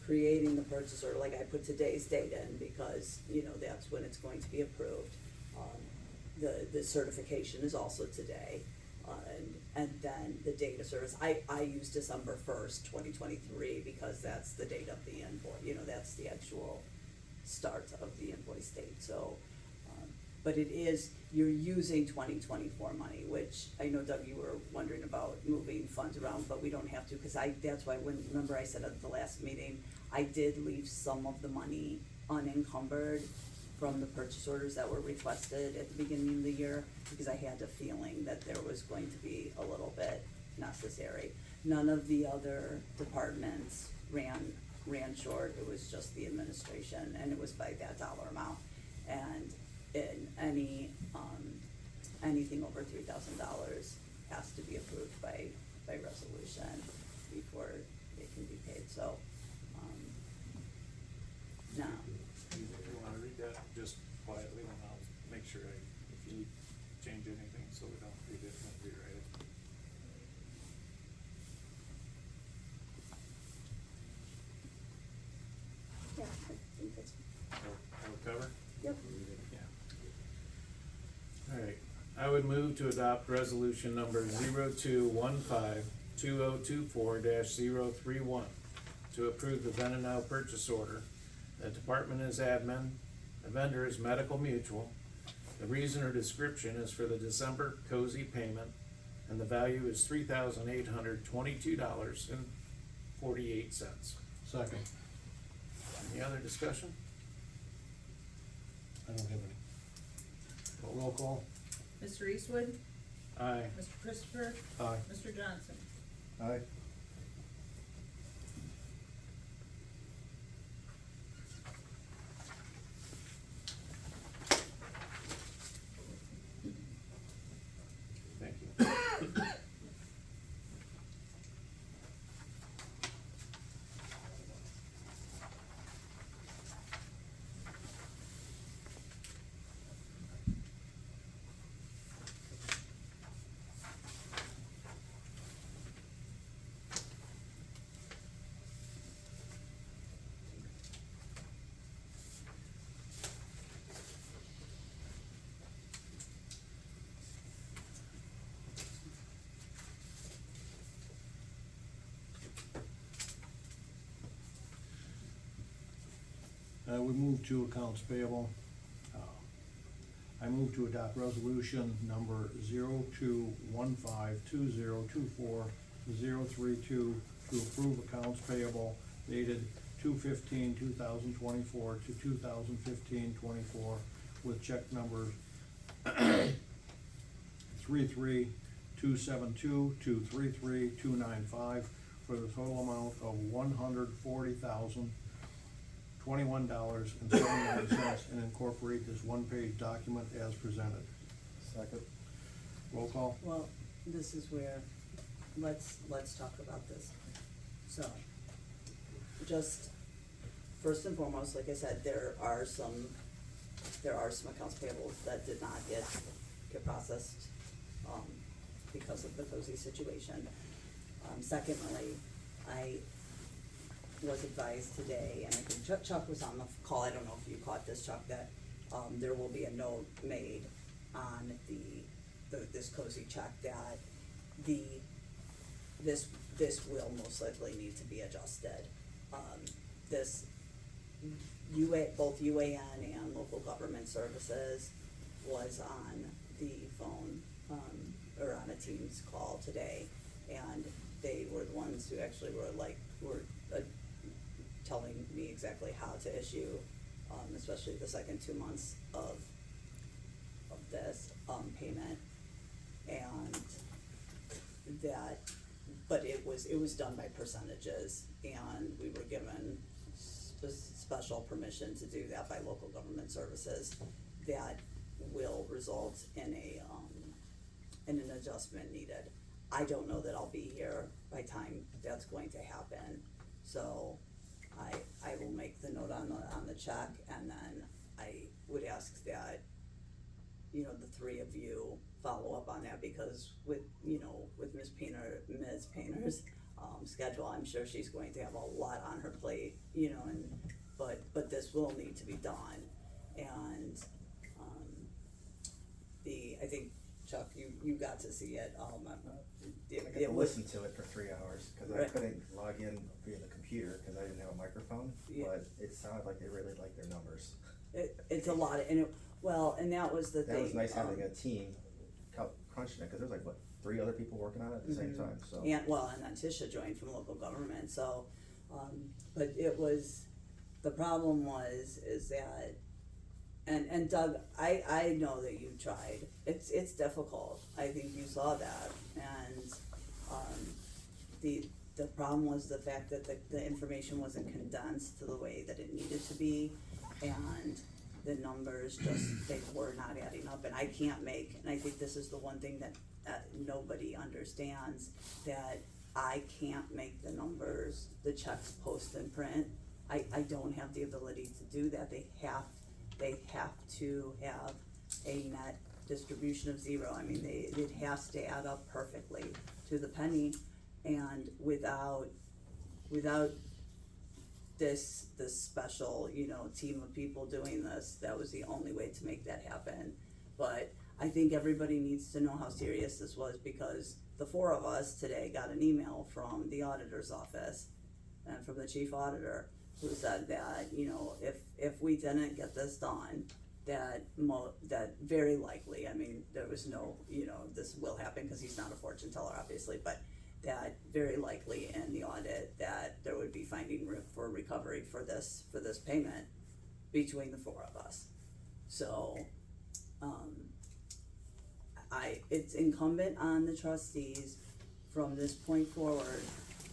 creating the purchase order, like I put today's date in, because, you know, that's when it's going to be approved. The certification is also today, and then the date of service, I use December 1st, 2023, because that's the date of the invoice, you know, that's the actual start of the invoice date, so, but it is, you're using 2024 money, which I know, Doug, you were wondering about moving funds around, but we don't have to, cause that's why remember I said at the last meeting, I did leave some of the money unencumbered from the purchase orders that were requested at the beginning of the year, because I had a feeling that there was going to be a little bit necessary. None of the other departments ran short, it was just the administration, and it was by that dollar amount. And in anything over $3,000 has to be approved by resolution before it can be paid, so, now. You wanna read that just quietly, and I'll make sure if you change anything, so we don't read it and rewrite it. Yeah, I think that's, That'll cover? yep. Yeah. Alright, I would move to adopt resolution number 0215-2024-031 to approve the then and now purchase order. The department is admin, the vendor is Medical Mutual. The reason or description is for the December cozy payment, and the value is $3,822.48. Second. Any other discussion? I don't have any. Roll call? Mr. Eastwood? Aye. Mr. Christopher? Aye. Mr. Johnson? Aye. Thank you. We move to accounts payable. I move to adopt resolution number 02152024-032 to approve accounts payable dated 2/15/2024 to 2/15/24 with check numbers 33272 to 33295 for the total amount of $140,021.79 and incorporate this one-page document as presented. Second. Roll call? Well, this is where, let's talk about this. So, just, first and foremost, like I said, there are some there are some accounts payables that did not get processed, because of the cozy situation. Secondly, I was advised today, and I think Chuck was on the call, I don't know if you caught this, Chuck, that, there will be a note made on this cozy check that this will most likely need to be adjusted. Both UAN and local government services was on the phone, or on a Teams call today, and they were the ones who actually were telling me exactly how to issue, especially the second 2 months of this, payment. And that, but it was done by percentages, and we were given special permission to do that by local government services. That will result in an adjustment needed. I don't know that I'll be here by time that's going to happen, so I will make the note on the check, and then I would ask that, you know, the three of you follow up on that, because with Ms. Painter's schedule, I'm sure she's going to have a lot on her plate, you know, but this will need to be done. And I think, Chuck, you got to see it, I got to listen to it for 3 hours, cause I Right. couldn't log in via the computer, cause I didn't have a microphone, Yeah. but it sounded like they really liked their numbers. It's a lot, and that was the thing. That was nice having a team crunching it, cause there was like, what, 3 other people working on it at the same time, so. And then Tisha joined from local government, so, but it was, the problem is that, and Doug, I know that you tried, it's difficult, I think you saw that, and, the problem was the fact that the information wasn't condensed to the way that it needed to be, and the numbers just, they were not adding up, and I can't make, and I think this is the one thing that nobody understands, that I can't make the numbers, the checks post and print. I don't have the ability to do that. They have to have a net distribution of 0. I mean, it has to add up perfectly to the penny, and without this special, you know, team of people doing this, that was the only way to make that happen. But I think everybody needs to know how serious this was, because the 4 of us today got an email from the auditor's office and from the chief auditor, who said that, you know, if we didn't get this done, that very likely, I mean, there was no, you know, this will happen, because he's not a fortune teller, obviously, but that very likely in the audit that there would be finding room for recovery for this payment between the 4 of us. So, it's incumbent on the trustees from this point forward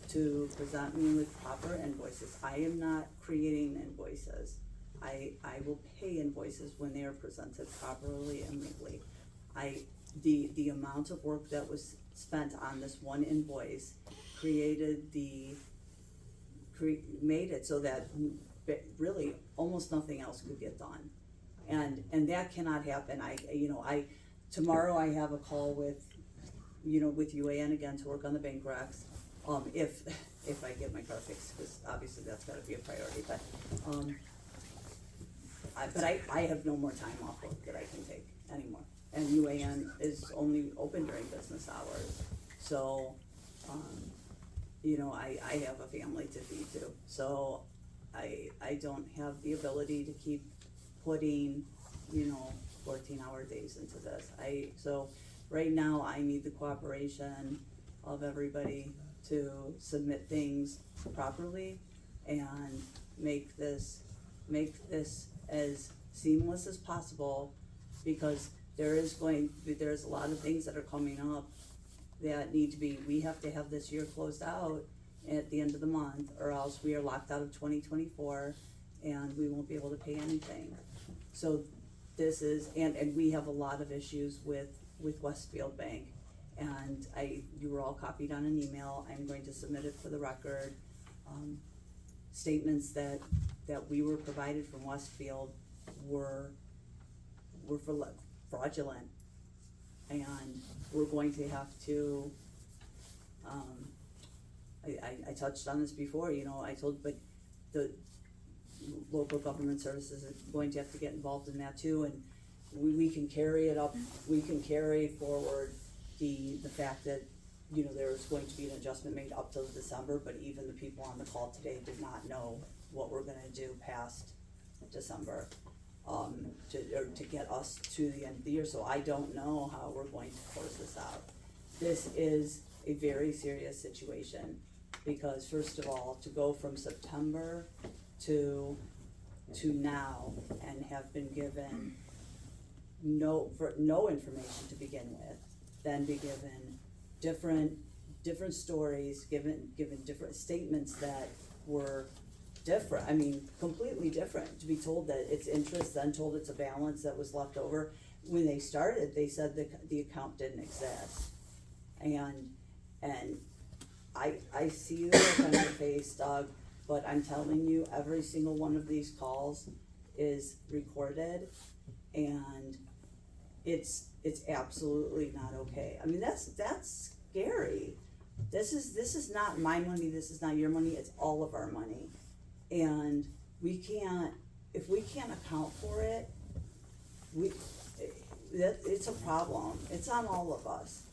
to present me with proper invoices. I am not creating invoices. I will pay invoices when they are presented properly and legally. The amount of work that was spent on this one invoice made it so that really almost nothing else could get done. And that cannot happen. Tomorrow I have a call with UAN again to work on the bank recs. If I get my car fixed, because obviously that's gotta be a priority, but I have no more time off work that I can take anymore. And UAN is only open during business hours, so, I have a family to feed too. So I don't have the ability to keep putting, 14-hour days into this. So right now I need the cooperation of everybody to submit things properly and make this as seamless as possible, because there's a lot of things that are coming up that we have to have this year closed out at the end of the month, or else we are locked out of 2024 and we won't be able to pay anything. So this is, and we have a lot of issues with Westfield Bank, and you were all copied on an email. I'm going to submit it for the record. Statements that we were provided from Westfield were were fraudulent. And we're going to have to, I touched on this before, you know, but the local government services are going to have to get involved in that too, and we can carry it up, we can carry forward the fact that, you know, there's going to be an adjustment made up till December, but even the people on the call today did not know what we're gonna do past December, to get us to the end of the year, so I don't know how we're going to close this out. This is a very serious situation, because first of all, to go from September to now and have been given no information to begin with, then be given different stories, given different statements that were different, I mean, completely different, to be told that it's interest, then told it's a balance that was left over. When they started, they said the account didn't exist. And I see the look on your face, Doug, but I'm telling you, every single one of these calls is recorded, and it's absolutely not okay. I mean, that's scary. This is not my money, this is not your money, it's all of our money. And if we can't account for it, it's a problem, it's on all of us.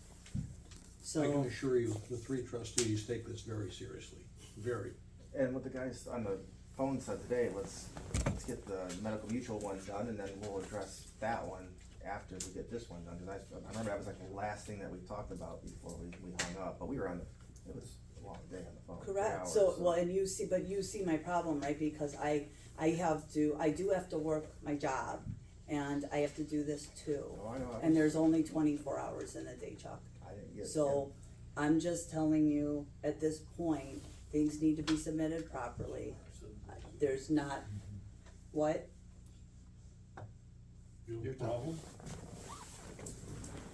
So. I can assure you, the 3 trustees take this very seriously, very. And what the guys on the phone said today, let's get the medical mutual one done, and then we'll address that one after we get this one done, cause I remember that was like the last thing that we talked about before we hung up, but we were it was a long day on the phone. 3 Correct, hours, so, well, and you see my problem, right, because I do have to work my job, and I have to do this too. Oh, I know. And there's only 24 hours in a day, Chuck. I didn't get it. So, I'm just telling you, at this point, things need to be submitted properly. There's not, what? Your problem?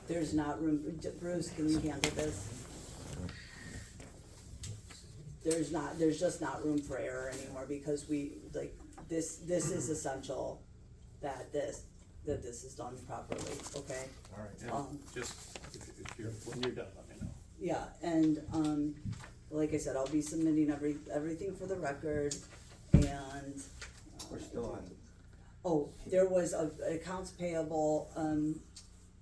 There's not room, Bruce, can you handle this? There's just not room for error anymore, because this is essential that this is done properly, okay? Alright. Just, if you're, when you're done, let me know. Yeah, and, like I said, I'll be submitting everything for the record, and. We're still on. Oh, there was a accounts payable,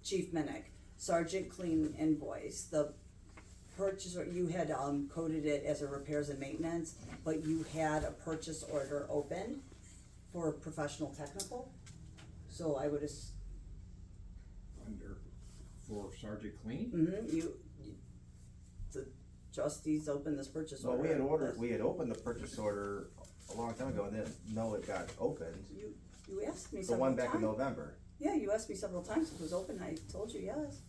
Chief Minnick, Sergeant Clean invoice, the purchaser, you had, coded it as a repairs and maintenance, but you had a purchase order open for professional technical, so I would For Sergeant Clean? the trustees opened this purchase Well, order. we had opened the purchase order a long time ago, and didn't know it got opened. You asked me The several one times. back in November. Yeah, you asked me several times if it was open, I told you yes.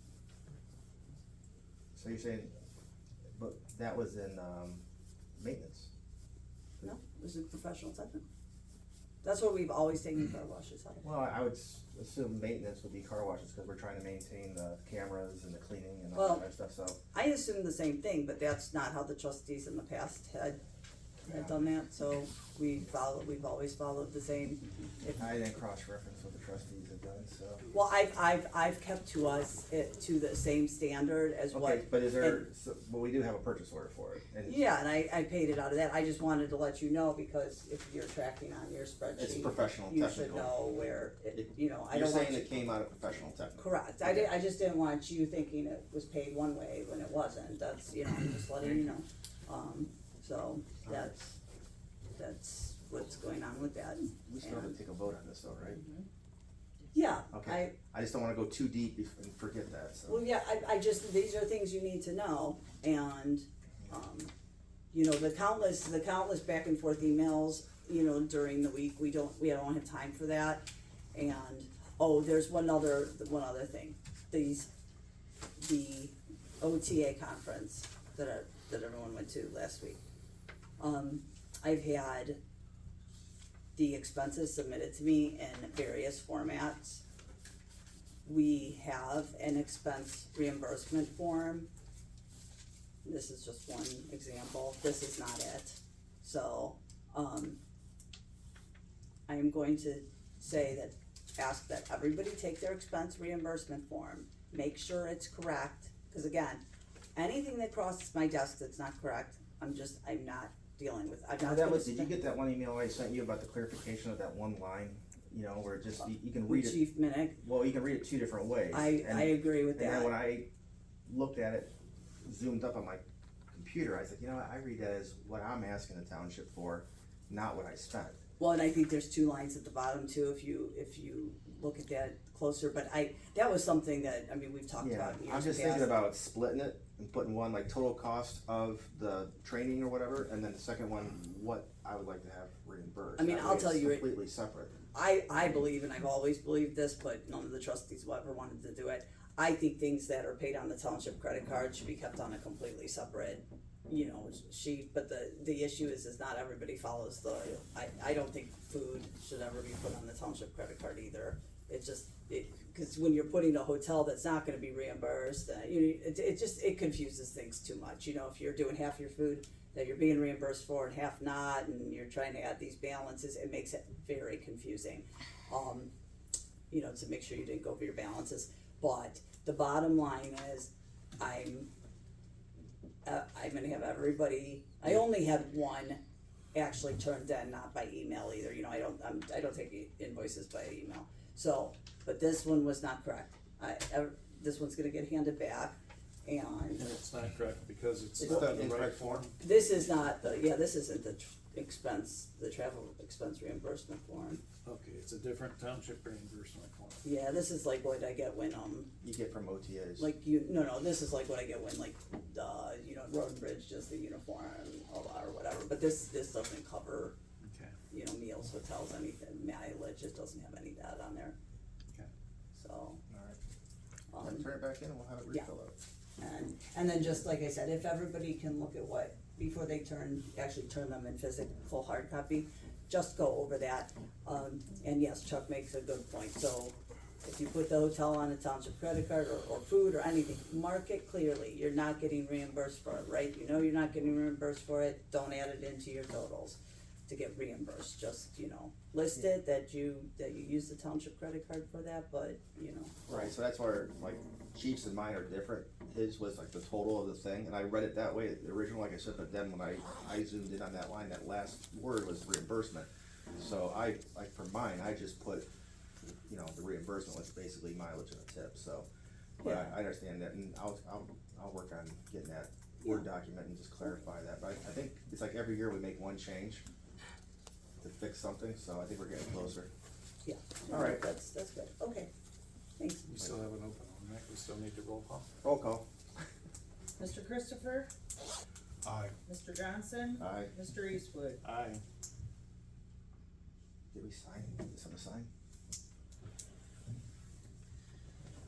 So you're saying, but that was in, maintenance? No, it was a professional technical. That's what we've always taken car washes out of. Well, I would assume maintenance would be car washes, cause we're trying to maintain the cameras and the cleaning and all Well, that other stuff, so. I assumed the same thing, but that's not how the trustees in the past had done that, so we've always followed the same. I didn't cross-reference what the trustees had done, so. Well, I've kept to the same standard as what. Okay, but is there, and- well, we do have a purchase order for it, and Yeah, and I paid it out of that, I just wanted to let you know, because if you're tracking on your spreadsheet. it's professional You technical. should know where it, I You're don't want saying you. it came out of professional technical? Correct, I just didn't want you thinking it was paid one way when it wasn't, that's, I'm just letting you know. So, that's what's going on with that. We still have to And- take a vote on this though, right? Yeah, Okay, I just don't wanna go too deep and forget that, so. well, yeah, I just, these are things you need to know, and, the countless back and forth emails, during the week, we don't have time for that. And, there's one other thing, the OTA conference that everyone went to last week. I've had the expenses submitted to me in various formats. We have an expense reimbursement form. This is just one example, this is not it. So, I am going to say that ask that everybody take their expense reimbursement form, make sure it's correct, cause again, anything that crosses my desk that's not correct, I'm not dealing with, I'm Now not that gonna was, did you get that one email I sent you about the clarification of that one line? You know, where it just, you can read with it, Chief Minnick, well, you can read it two different ways. I agree with And then that. when I looked at it, zoomed up on my computer, I was like, you know what, I read that as what I'm asking the township for, not what I spent. Well, and I think there's two lines at the bottom too, if you look at that closer, but that was something that, I mean, we've talked Yeah, about in years I'm just past. thinking about splitting it and putting one like total cost of the training or whatever, and then the second one, what I would like to have reimbursed. I mean, That I'll way tell it's you, completely separate. I believe, and I've always believed this, but none of the trustees will ever wanted to do it. I think things that are paid on the township credit card should be kept on a completely separate, you know, sheet, but the issue is not everybody follows I don't think food should ever be put on the township credit card either. It's just, cause when you're putting a hotel that's not gonna be reimbursed, it confuses things too much, you know, if you're doing half your food that you're being reimbursed for and half not, and you're trying to add these balances, it makes it very confusing. You know, to make sure you didn't go over your balances, but the bottom line is, I'm gonna have everybody, I only had one actually turned in, not by email either, you know, I don't take invoices by email. So, but this one was not correct, this one's gonna get handed back, and And it's not correct because it's It's not the in the right incorrect form. this is not this isn't the the travel expense reimbursement form. Okay, it's a different township reimbursement form. Yeah, this is like what I get when, You get from OTAs. like no, this is like what I get when like, you know, Road and Bridge does the uniform or whatever, but this doesn't cover, Okay. you know, meals, hotels, anything, mileage, it doesn't have any data on there. Okay. So, Alright, then turn it back in and we'll have it yeah. refill out. and then just like I said, if everybody can look at what, before they actually turn them in physical hard copy, just go over that. And yes, Chuck makes a good point, so if you put the hotel on a township credit card or food or anything, mark it clearly, you're not getting reimbursed for it, right? You know you're not getting reimbursed for it, don't add it into your totals to get reimbursed, just, you know, list it that you use the township credit card for that, but, you know. Right, so that's where, like, Chief's and mine are different. His was like the total of the thing, and I read it that way, the original, like I said, but then when I zoomed in on that line, that last word was reimbursement. So like for mine, I just put, you know, the reimbursement was basically mileage and a tip, so. But Yeah. I understand that, and I'll work on getting that Word document and just clarify that, but I think it's like every year we make one change to fix something, so I think we're getting closer. Yeah. All right. That's good, okay, thanks. We still have an open one, right? We still need to roll call. Roll call. Mr. Christopher, Aye. Mr. Johnson, Aye. Mr. Eastwood. Aye. Did we sign, something to sign?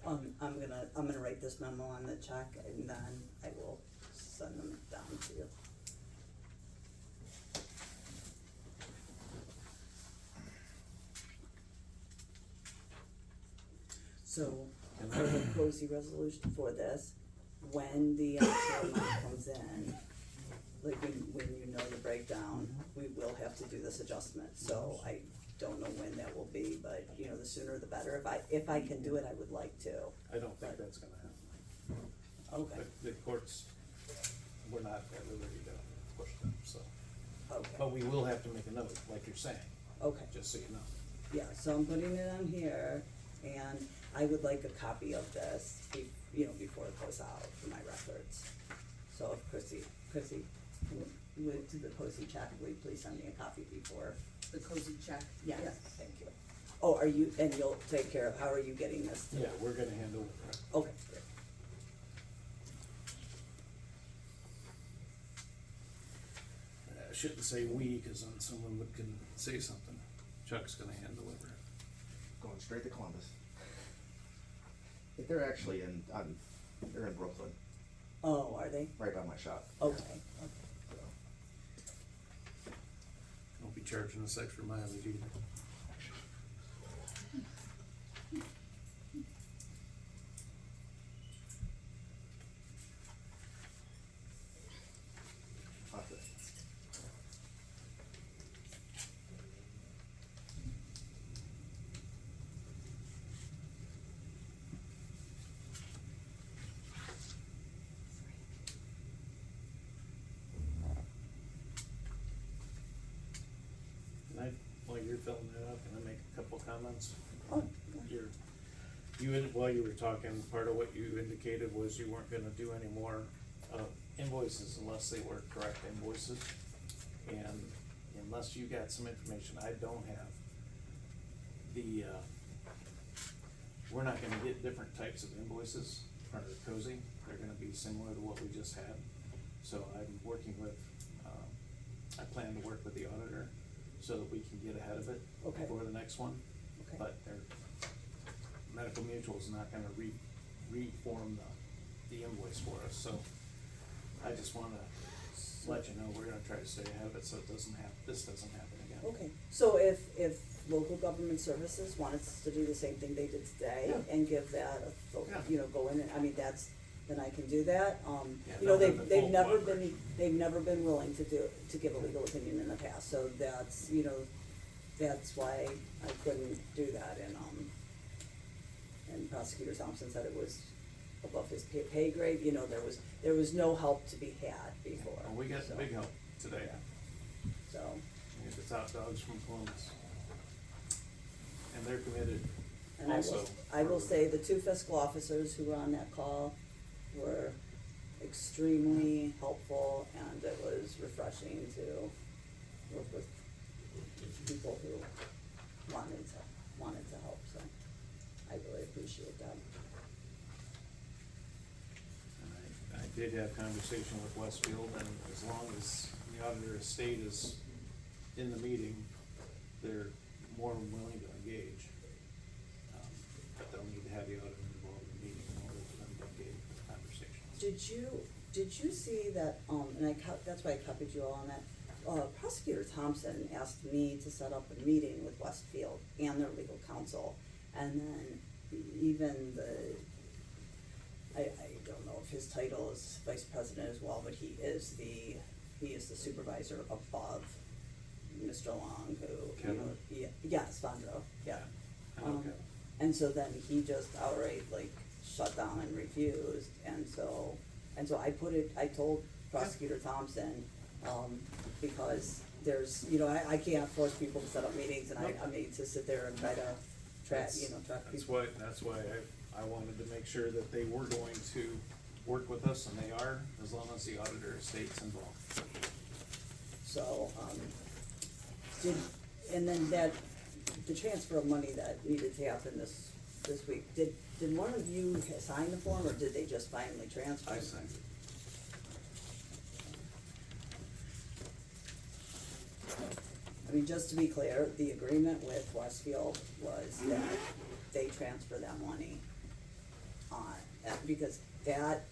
I'm gonna write this memo on the check and then I will send them down to you. So, for the cozy resolution for this, when the actual amount comes in, like when you know the breakdown, we will have to do this adjustment, so I don't know when that will be, but, you know, the sooner the better, if I can do it, I would like to. I don't think that's gonna happen. Okay, The courts, we're not at liberty to push them, so. okay, But we will have to make a note, like you're saying, okay. just so you know. Yeah, so I'm putting it on here, and I would like a copy of this, you know, before it goes out for my records. So if Chrissy would do the cozy check, will you please send me a copy before? The cozy check. Yes, thank you. Oh, and you'll take care of, how are you getting this? Yeah, we're gonna handle it. Okay, great. I shouldn't say we, cause then someone can say something. Chuck's gonna hand deliver it. Going straight to Columbus. They're actually they're in Brooklyn, Oh, are they? right by my shop. Okay, So, Won't be charging us extra mileage either. okay. you're filling that up, can I make a couple comments? Oh, While you were talking, part of what you indicated was you weren't gonna do any more, invoices unless they were correct invoices. And unless you got some information I don't have, we're not gonna get different types of invoices for COSI. They're gonna be similar to what we just had. So I'm working with, I plan to work with the auditor so that we can get ahead of it Okay. for the next one. Okay. But Medical Mutual is not gonna reform the invoice for us, so I just wanna let you know, we're gonna try to stay ahead of it so this doesn't happen again. Okay, so if local government services wanted us to do the same thing they did today Yeah. and give that, go in and, I mean, then I can do that, Yeah, you know, they'll have the they've full never cooperation. they've never been willing to give a legal opinion in the past, so that's, that's why I couldn't do that, and Prosecutor Thompson said it was above his pay grade, there was no help to be had before. Well, we got so- big help today, So, we got the top dogs from Columbus. And they're committed and also. I will say the two fiscal officers who were on that call were extremely helpful, and it was refreshing to work with people who wanted to help, so I really appreciate that. And I did have conversation with Westfield, and as long as the auditor of state is in the meeting, they're more than willing to engage. But they'll need to have the auditor involved in the meeting in order for them to engage in the conversation. Did you see that, and that's why I copied you all on that, Prosecutor Thompson asked me to set up a meeting with Westfield and their legal counsel, and then even I don't know if his title is vice president as well, but he is the supervisor above Mr. Long, who, Kevin? yes, Sandro, yeah. I know Kevin. And so then he just outright shut down and refused, and so I told Prosecutor Thompson, because there's, I can't force people to set up meetings, and I mean, to sit there and try to track people. That's why I wanted to make sure that they were going to work with us, and they are, as long as the auditor of state's involved. So, and then the transfer of money that needed to happen this week, did one of you sign the form, or did they just finally transfer? I signed it. I mean, just to be clear, the agreement with Westfield was that they transfer that money on, because that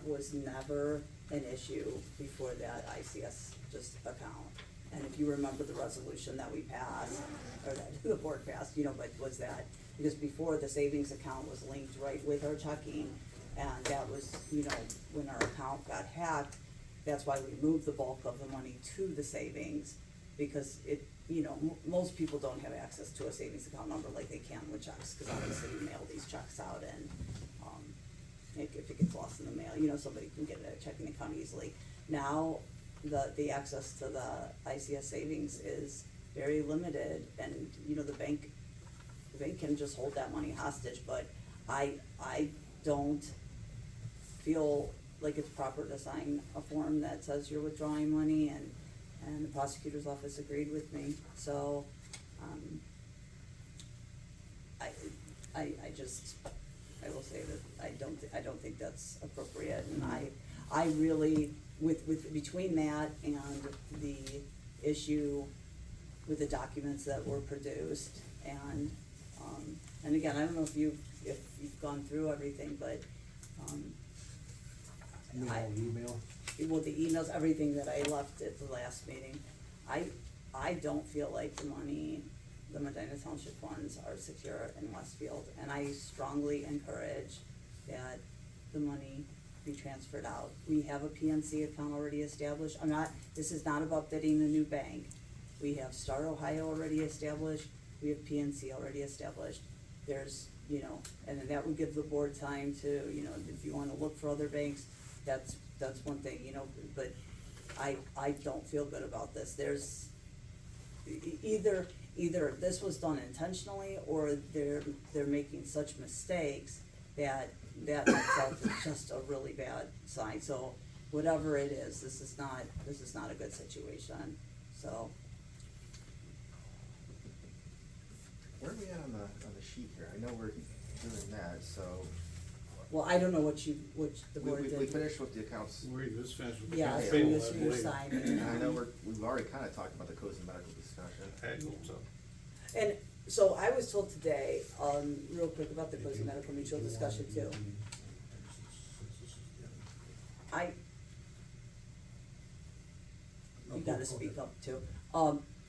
was never an issue before that ICS just account. And if you remember the resolution that we passed, or that the board passed, but was that, because before the savings account was linked right with our checking, and that was, when our account got hacked, that's why we moved the bulk of the money to the savings, because it, most people don't have access to a savings account number like they can with checks, because obviously we mail these checks out, and, if it gets lost in the mail, somebody can get a checking account easily. Now, the access to the ICS savings is very limited, and, the bank can just hold that money hostage, but I don't feel like it's proper to sign a form that says you're withdrawing money, and the prosecutor's office agreed with me, so, I will say that I don't think that's appropriate, and I really, between that and the issue with the documents that were produced, and again, I don't know if you've gone through everything, but, Email? well, the emails, everything that I left at the last meeting, I don't feel like the money, the Medina Township funds are secure in Westfield, and I strongly encourage that the money be transferred out. We have a PNC account already established. This is not about bidding a new bank. We have Star Ohio already established, we have PNC already established. There's, and then that would give the board time to, if you wanna look for other banks, that's one thing, but I don't feel good about this. either this was done intentionally, or they're making such mistakes that itself is just a really bad sign. So whatever it is, this is not a good situation, so. Where are we at on the sheet here? I know we're doing that, so. Well, I don't know what the board We did. finished with the accounts. We just finished with the Yeah, accounts so payable, this I was believe. signing. And I know we've already kinda talked about the codes and medical discussion. I hope so. And so I was told today, real quick about the closing medical mutual discussion too. You gotta speak up too.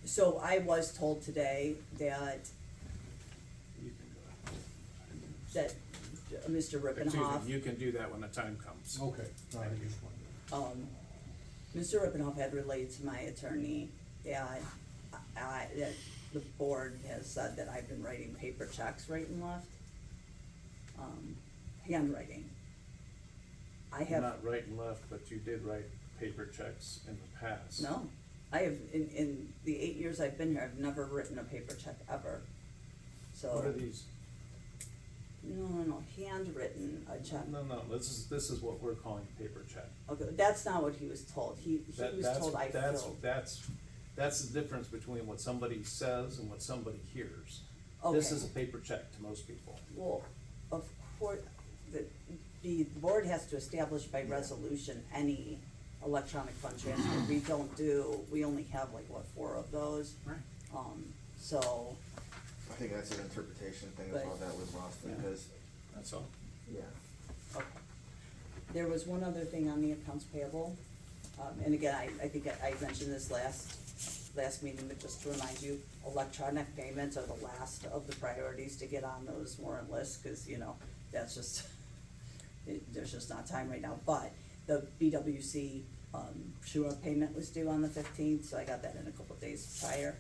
So I was told today that You can go ahead. Mr. Excuse Rippenhoff, me, you can do that when the time comes. Okay, I just wondered. Mr. Rippenhoff had relayed to my attorney that that the board has said that I've been writing paper checks right and left. Handwriting. I have. Not right and left, but you did write paper checks in the past. No, I have, in the 8 years I've been here, I've never written a paper check ever, so. What are these? No, handwritten, a check. No, this is what we're calling paper check. Okay, that's not what he was told, he was told I filled. That's the difference between what somebody says and what somebody hears. Okay. This is a paper check to most people. Well, of course, the board has to establish by resolution any electronic fund transfer. We only have like, what, 4 of those? Right. So, I think that's an interpretation thing, But- that's all that was lost, Yeah. because, That's all. yeah. okay. There was one other thing on the accounts payable, and again, I think I mentioned this last meeting, but just to remind you, electronic payments are the last of the priorities to get on those warrant lists, cause that's just, there's just not time right now, but the BWC, true-up payment was due on the 15th, so I got that in a couple days prior.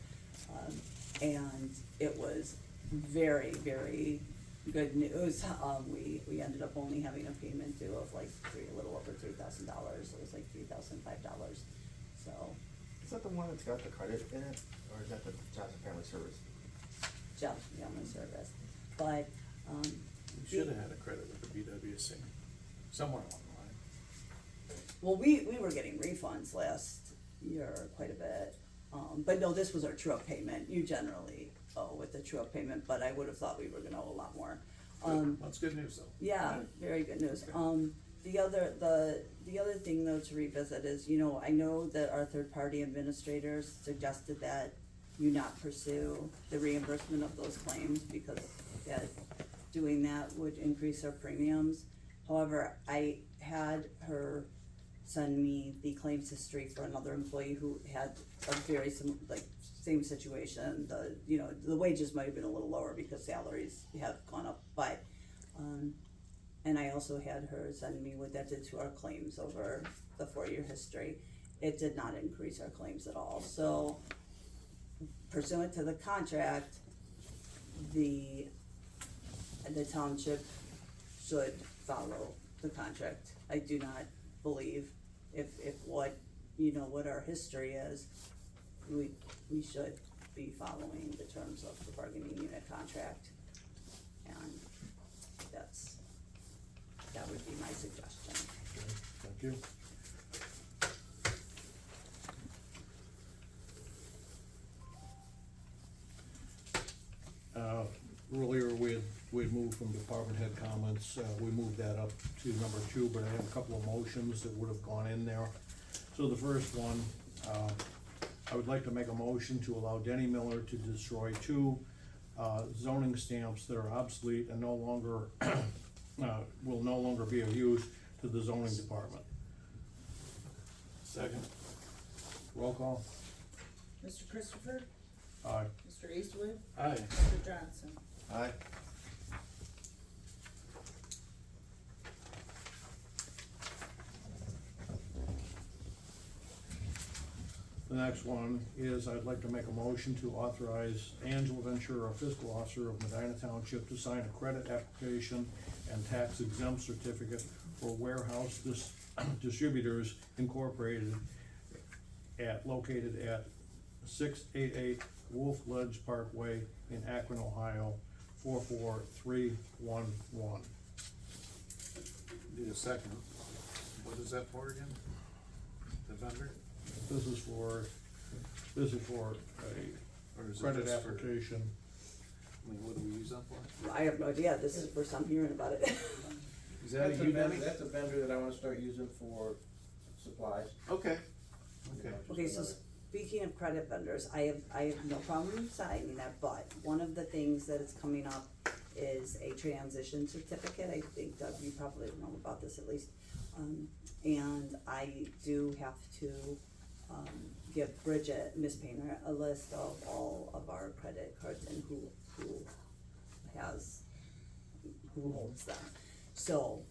And it was very, very good news. We ended up only having a payment due of like a little over $3,000. It was like $3,005. So, Is that the one that's got the credit in it, or is that the Jobs and Family Service? Job Family Service. But, You should have had a credit with the BWC, somewhere along the line. well, we were getting refunds last year quite a bit. But no, this was our true-up payment. You generally owe with the true-up payment, but I would have thought we were gonna owe a lot more. That's good news, though. Yeah, very good news. The other thing though to revisit is, I know that our third-party administrators suggested that you not pursue the reimbursement of those claims because that doing that would increase our premiums. However, I had her send me the claims history for another employee who had a very same situation. The wages might have been a little lower because salaries have gone up, but, and I also had her send me what that did to our claims over the 4-year history. It did not increase our claims at all, so pursuant to the contract, the township should follow the contract. I do not believe if what our history is, we should be following the terms of the bargaining unit contract. And that would be my suggestion. Thank you. Earlier, we had moved from department head comments, we moved that up to number 2, but I have a couple of motions that would have gone in there. So the first one, I would like to make a motion to allow Denny Miller to destroy 2 zoning stamps that are obsolete and no longer, will no longer be of use to the zoning department. Second. Roll call. Mr. Christopher? Aye. Mr. Eastwood? Aye. Mr. Johnson? Aye. The next one is I'd like to make a motion to authorize Angela Ventura, fiscal officer of Medina Township, to sign a credit application and tax exempt certificate for Warehouse Distributors Incorporated located at 688 Wolf Ledge Parkway in Akron, Ohio, 44311. Need a second. What is that for again? The vendor? This is for a Or is it credit just for- application. I mean, what do we use that for? I have no idea, this is the first I'm hearing about it. Is that That's a a you, vendor, Debbie? that's a vendor that I wanna start using for supplies. Okay. You know, just Okay, so another- speaking of credit vendors, I have no problem signing that, but one of the things that is coming up is a transition certificate. I think Doug, you probably know about this at least. And I do have to, give Bridget, Miss Painter, a list of all of our credit cards and who holds them. So,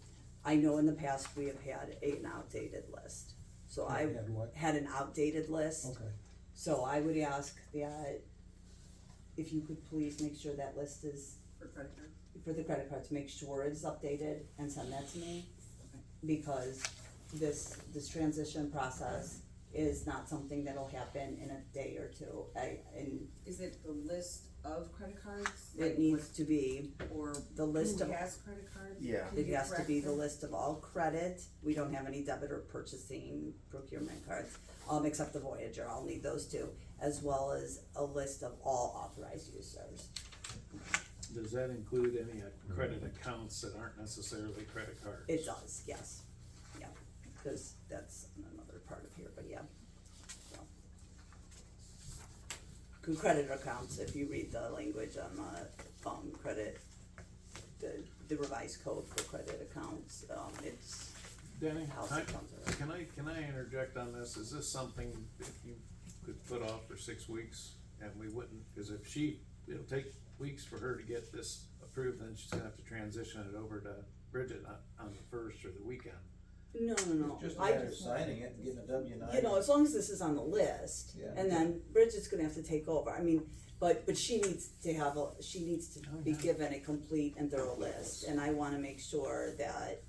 I know in the past we have had an outdated list. So I Had what? had an outdated list. Okay. So I would ask that if you could please make sure that list is, for the credit cards, make sure it's updated and send that to me. Because this transition process is not something that'll happen in a day or two. And Is it the list of credit cards? it needs to be Or the list who of, has credit cards? Yeah. Can it you has to correct be the them? list of all credit. We don't have any debit or purchasing procurement cards, except the Voyager, I'll need those two, as well as a list of all authorized users. Does that include any credit accounts that aren't necessarily credit cards? It does, yes, yeah, cause that's another part of here, but yeah. So. Credit accounts, if you read the language on the, credit, the revised code for credit accounts, it's, Danny, house I- accounts are- can I interject on this? Is this something that you could put off for 6 weeks and we wouldn't, cause if it'll take weeks for her to get this approved, then she's gonna have to transition it over to Bridget on the first or the weekend. no, It's just a matter of signing it and getting a W-9. You know, as long as this is on the list, Yeah. and then Bridget's gonna have to take over, I mean, but she needs to have she needs to be yeah. given a complete and thorough list, and I wanna make sure that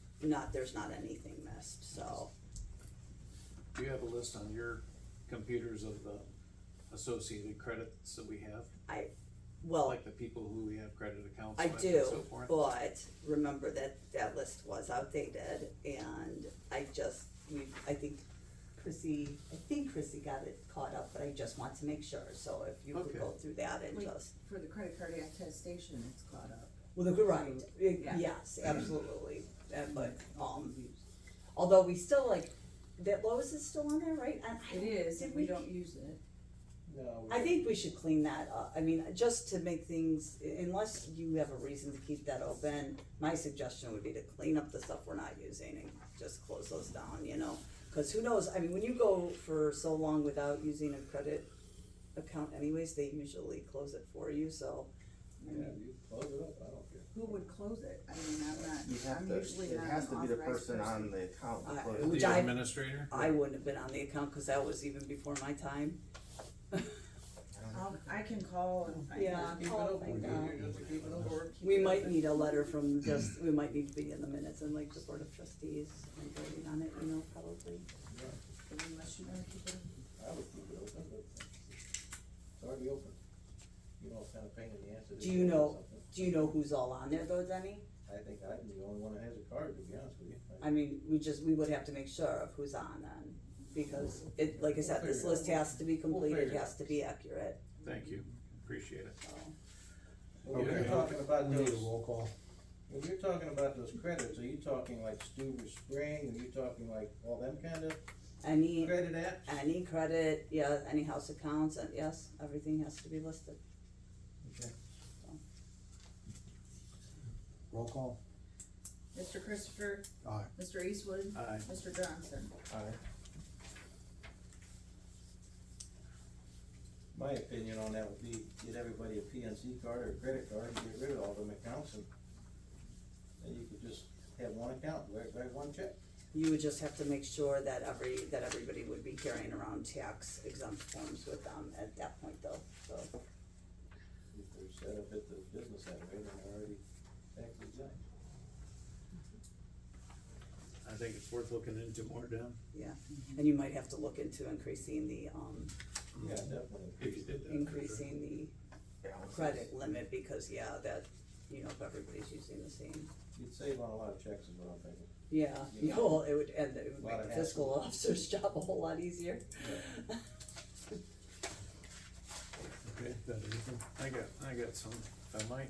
there's not anything missed, so. Do you have a list on your computers of the associated credits that we have? Well, Like the people who we have credit accounts I with and do, so forth? but remember that list was outdated, and I think Chrissy got it caught up, but I just want to make sure, so if you could Okay. go through that and Wait, just. For the credit card attestation, it's caught up. Well, right, Yeah. yes, absolutely, but, although we still that Lowe's is still on there, right? It is, Did and we don't use it. No. I think we should clean that up, I mean, just to make things, unless you have a reason to keep that open, my suggestion would be to clean up the stuff we're not using and just close those down, cause who knows, I mean, when you go for so long without using a credit account anyways, they usually close it for you, so. Yeah, you close it up, I don't care. Who would close it? I mean, You have I'm to, usually it not has an to be the authorized person on the account. I- that closes Which it. The I- administrator? I wouldn't have been on the account, cause that was even before my time. I can call and find Yeah. out. Keep it open, you just keep it open. We might need a letter from we might need to be in the minutes and the Board of Trustees and voting on it, probably. Unless you wanna keep it. I would keep it open, but it's already open. You know, it's kind of pain in the ass. it is Do you to know- open something. Do you know who's all on there though, Denny? I think I'm the only one that has a card, to be honest with you. I mean, we would have to make sure of who's on then, because it, like I said, this We'll figure it list has to be complete, figure it it has out. to be accurate, Thank you, appreciate it. so. When you're Okay. talking about We need a those, roll call. when you're talking about those credits, are you talking like Stuber Spring, are you talking like all them kind of Any credit apps? credit, yeah, any house accounts, and yes, everything has to be listed. Okay. Roll call. Mr. Christopher, Aye. Mr. Eastwood, Aye. Mr. Johnson. My opinion on that would be, get everybody a PNC card or a credit card and get rid of all them accounts and you could just have one account, write one check. You would just have to make sure that everybody would be carrying around tax exempt forms with them at that point though, so. If they're set up at the business that way, then they're already tax exempt. I I think it's worth looking into more, Dan. Yeah, and you might have to look into increasing the, Yeah, definitely. If you did that. increasing the Balances. credit limit, because, yeah, that, you know, if everybody's using the same. You'd save on a lot of checks is what I'm thinking. Yeah, you know, well, it would, and it would Lot make of the fiscal officer's job a whole lot easier. Okay, that anything? I got some, if I might.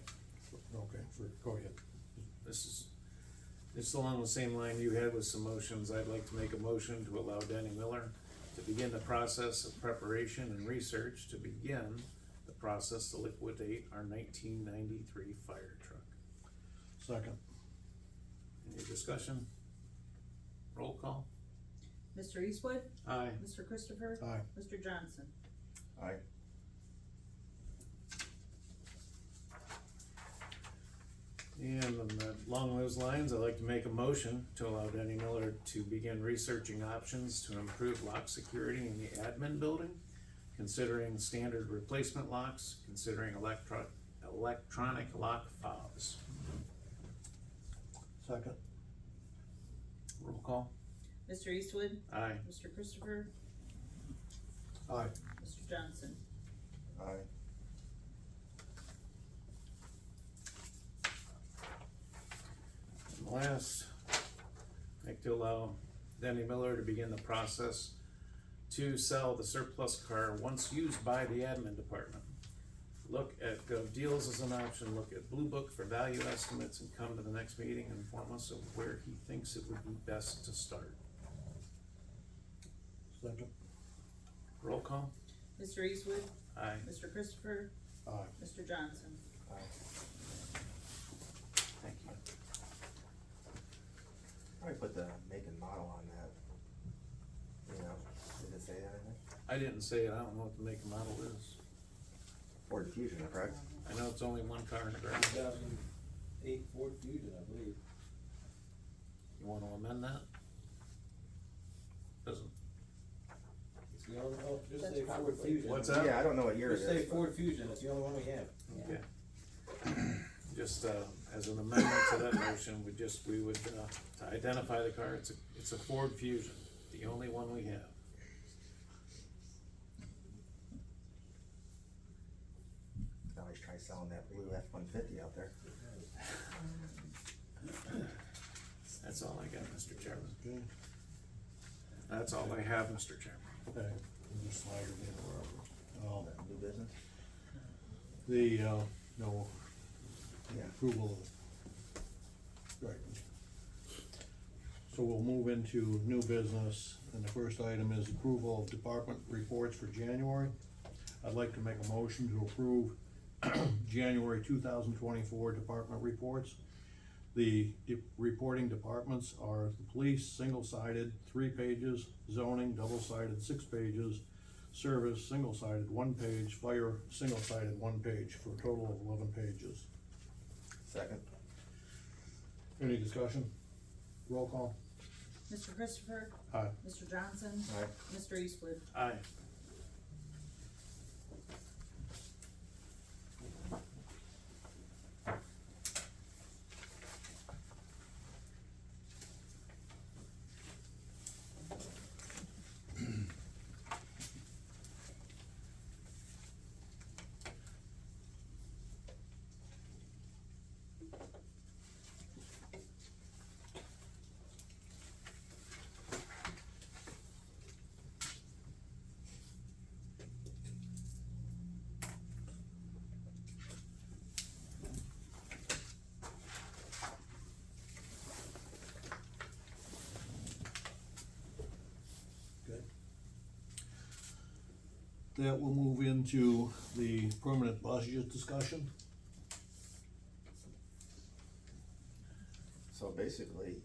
Okay, go ahead. It's along the same line you had with some motions. I'd like to make a motion to allow Denny Miller to begin the process of preparation and research to begin the process to liquidate our 1993 fire truck. Second. Any discussion? Roll call? Mr. Eastwood? Aye. Mr. Christopher? Aye. Mr. Johnson? Aye. And along those lines, I'd like to make a motion to allow Denny Miller to begin researching options to improve lock security in the admin building, considering standard replacement locks, considering electronic lock fobs. Second. Roll call? Mr. Eastwood? Aye. Mr. Christopher? Aye. Mr. Johnson? Aye. And last, I'd like to allow Denny Miller to begin the process to sell the surplus car once used by the admin department. Look at Gov Deals as an option, look at Blue Book for value estimates, and come to the next meeting and inform us of where he thinks it would be best to start. Second. Roll call? Mr. Eastwood? Aye. Mr. Christopher? Aye. Mr. Johnson? Aye. Thank you. Probably put the make and model on that. You know, did it say anything? I didn't say it, I don't know what the make and model is. Ford Fusion, correct? I know it's only one car in the garage. 2008 Ford Fusion, I believe. You wanna amend that? Doesn't, It's the only, oh, just That's say Ford probably- Fusion. What's that? Yeah, I don't know what year it Just say is. but- Ford Fusion, it's the only one we have. okay. Just, as an amendment to that motion, we would, to identify the car, it's a Ford Fusion, the only one we have. Always try selling that blue F-150 out there. That's all I got, Mr. Chairman. Okay. That's all I have, Mr. Chairman. Okay, we'll just slide it in wherever. New business? The, no, Yeah. approval of, right. So we'll move into new business, and the first item is approval of department reports for January. I'd like to make a motion to approve January 2024 department reports. The reporting departments are the police, single-sided, 3 pages, zoning, double-sided, 6 pages, service, single-sided, 1 page, fire, single-sided, 1 page, for a total of 11 pages. Second? Any discussion? Roll call? Mr. Christopher? Aye. Mr. Johnson? Aye. Mr. Eastwood? Aye. Good. That will move into the permanent budget discussion. So basically,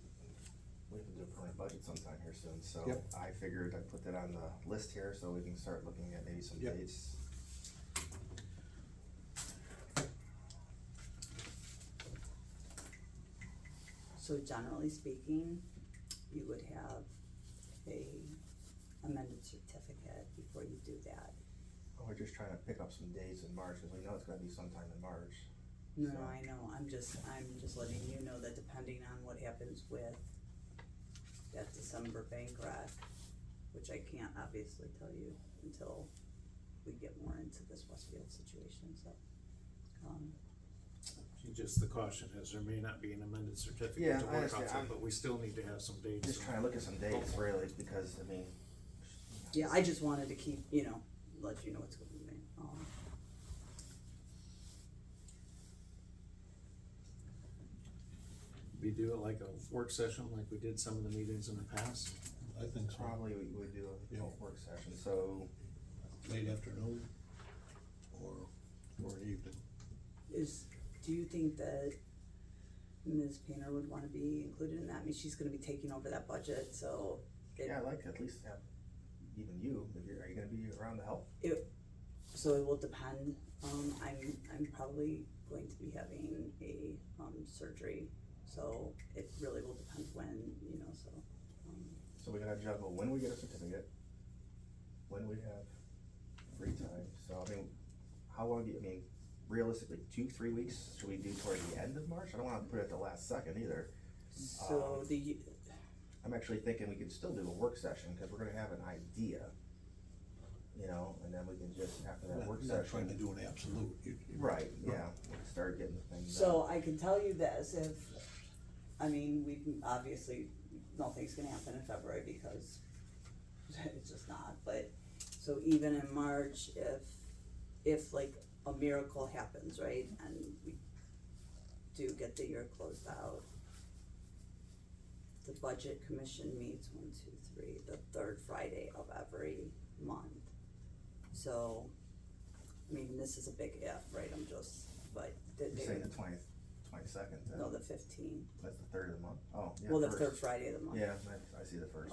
we can do a permanent budget sometime here soon, so Yep. I figured I'd put that on the list here so we can start looking at maybe some Yep. dates. So generally speaking, you would have a amended certificate before you do that. We're just trying to pick up some dates in March, cause we know it's gonna be sometime in March. No, So- I know, I'm just letting you know that depending on what happens with that December bank rec, which I can't obviously tell you until we get more into this Westfield situation, so. Just the caution is there may not be an amended certificate Yeah, to I work understand. off of, but we still need to have some dates. Just trying to look at some dates really, because, I mean. Yeah, I just wanted to keep, let you know what's going on. We do it like a work session, like we did some of the meetings in the past. I think so. Probably we would do a Yeah. work session, so. Late afternoon or an evening. Do you think that Ms. Painter would wanna be included in that? I mean, she's gonna be taking over that budget, so. Yeah, I'd like to at least have even you, are you gonna be around to help? So it will depend, I'm probably going to be having a, surgery, so it really will depend when, so. So we gotta juggle when we get a certificate, when we have free time, so I mean, how long do you, realistically, 2-3 weeks, should we do toward the end of March? I don't wanna put it at the last second either. So I'm actually thinking we could still do a work session, cause we're gonna have an idea, and then we can just, after that work session. Not trying to do an absolute. Right, yeah, we can start getting the thing done. So I can tell you this, we obviously, nothing's gonna happen in February because it's just not, but, so even in March, if like a miracle happens, right, and we do get the year closed out, the budget commission meets the third Friday of every month. So, this is a big if, right, but. You're saying the 22nd then? No, the 15th. That's the third of the month? Oh, yeah. Well, the first. third Friday of the month. Yeah, I see the first.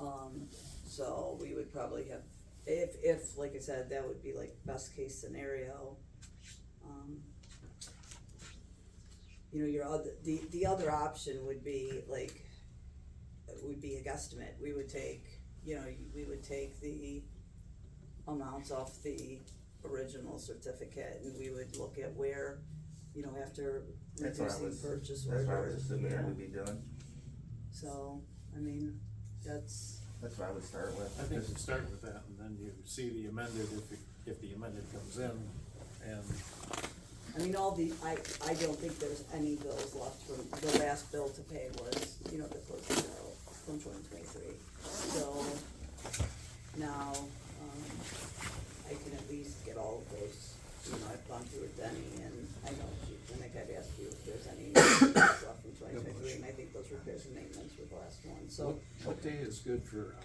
So we would probably have, if, like I said, that would be like best case scenario. The other option would be like, would be a guesstimate. We would take the amounts off the original certificate and we would look at where, after That's what I reducing was, purchase that's what I orders. was assuming yeah. I would be doing. So, that's. That's what I would start with. I think you start with that and then you see the amended, if the amended comes in and. I don't think there's any bills left from, the last bill to pay was, the closing bill from 2023. So now, I can at least get all of those, I've gone through with Denny and I know I think I've asked you if there's any bills left from 2023 and I think those repairs and maintenance were the last one, so. What day is good for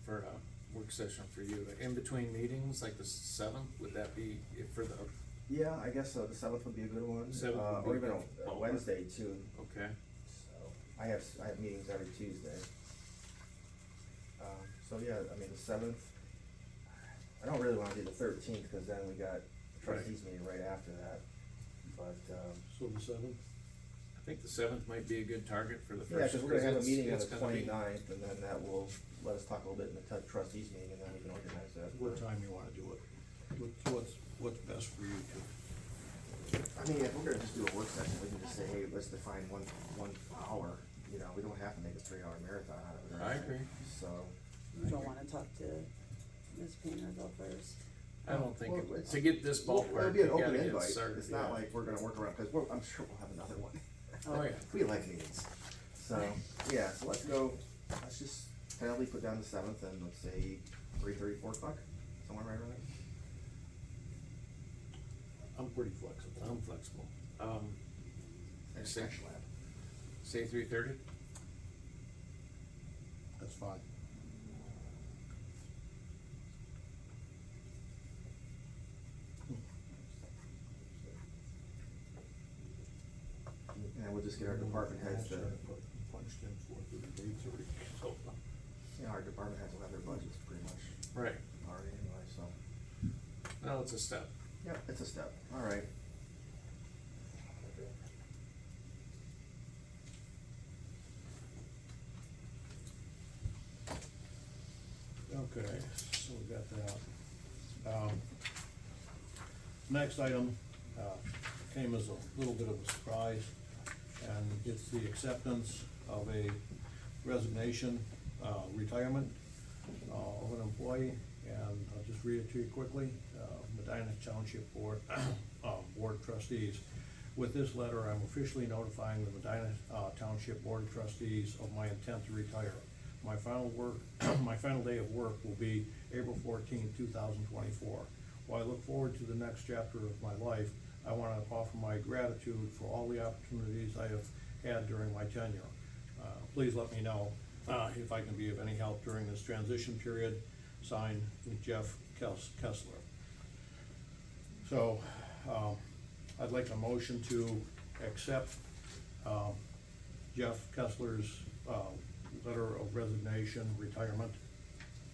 a work session for you? In between meetings, like the 7th, would that be for the? Yeah, I guess so, the 7th would be a good one, 7th would be or even good. a Wednesday too. Okay. So, I have meetings every Tuesday. So yeah, the 7th, I don't really wanna do the 13th, cause then we got the trustees meeting right after that, but, So the 7th? I think the 7th might be a good target for the first. yeah, cause we're gonna have a meeting on it's the gonna be- 29th, and then that will let us talk a little bit in the trustees meeting, and then we can organize that. What time you wanna do it? What's best for you two? If we're gonna just do a work session, we can just say, hey, let's define one hour, we don't have to make a 3-hour marathon out of it or I anything. agree. So. You don't wanna talk to Ms. Painter though first? I don't think, Well, to get this It'll ballpark, be an you open gotta get invite, started. it's not like we're gonna work around, cause I'm sure we'll have another one. Oh, yeah. We like meetings, so, yeah, so let's just tentatively put down the 7th and let's say 3:30, 4 o'clock, somewhere right around there. I'm pretty flexible. I'm flexible. Next Say- lab. Say 3:30? That's fine. And we'll just get our department heads to, Punched in for the dates already. So, our department heads will have their budgets pretty much Right. already anyway, so. Well, it's a step. Yep, it's a step, alright. Okay, so we got that. Next item, came as a little bit of a surprise, and it's the acceptance of a resignation retirement of an employee, and I'll just read it to you quickly. Medina Township Board, Board of Trustees. With this letter, I'm officially notifying the Medina Township Board of Trustees of my intent to retire. My final day of work will be April 14th, 2024. While I look forward to the next chapter of my life, I want to offer my gratitude for all the opportunities I have had during my tenure. Please let me know if I can be of any help during this transition period. Signed, Jeff Kessler. So, I'd like a motion to accept Jeff Kessler's letter of resignation, retirement.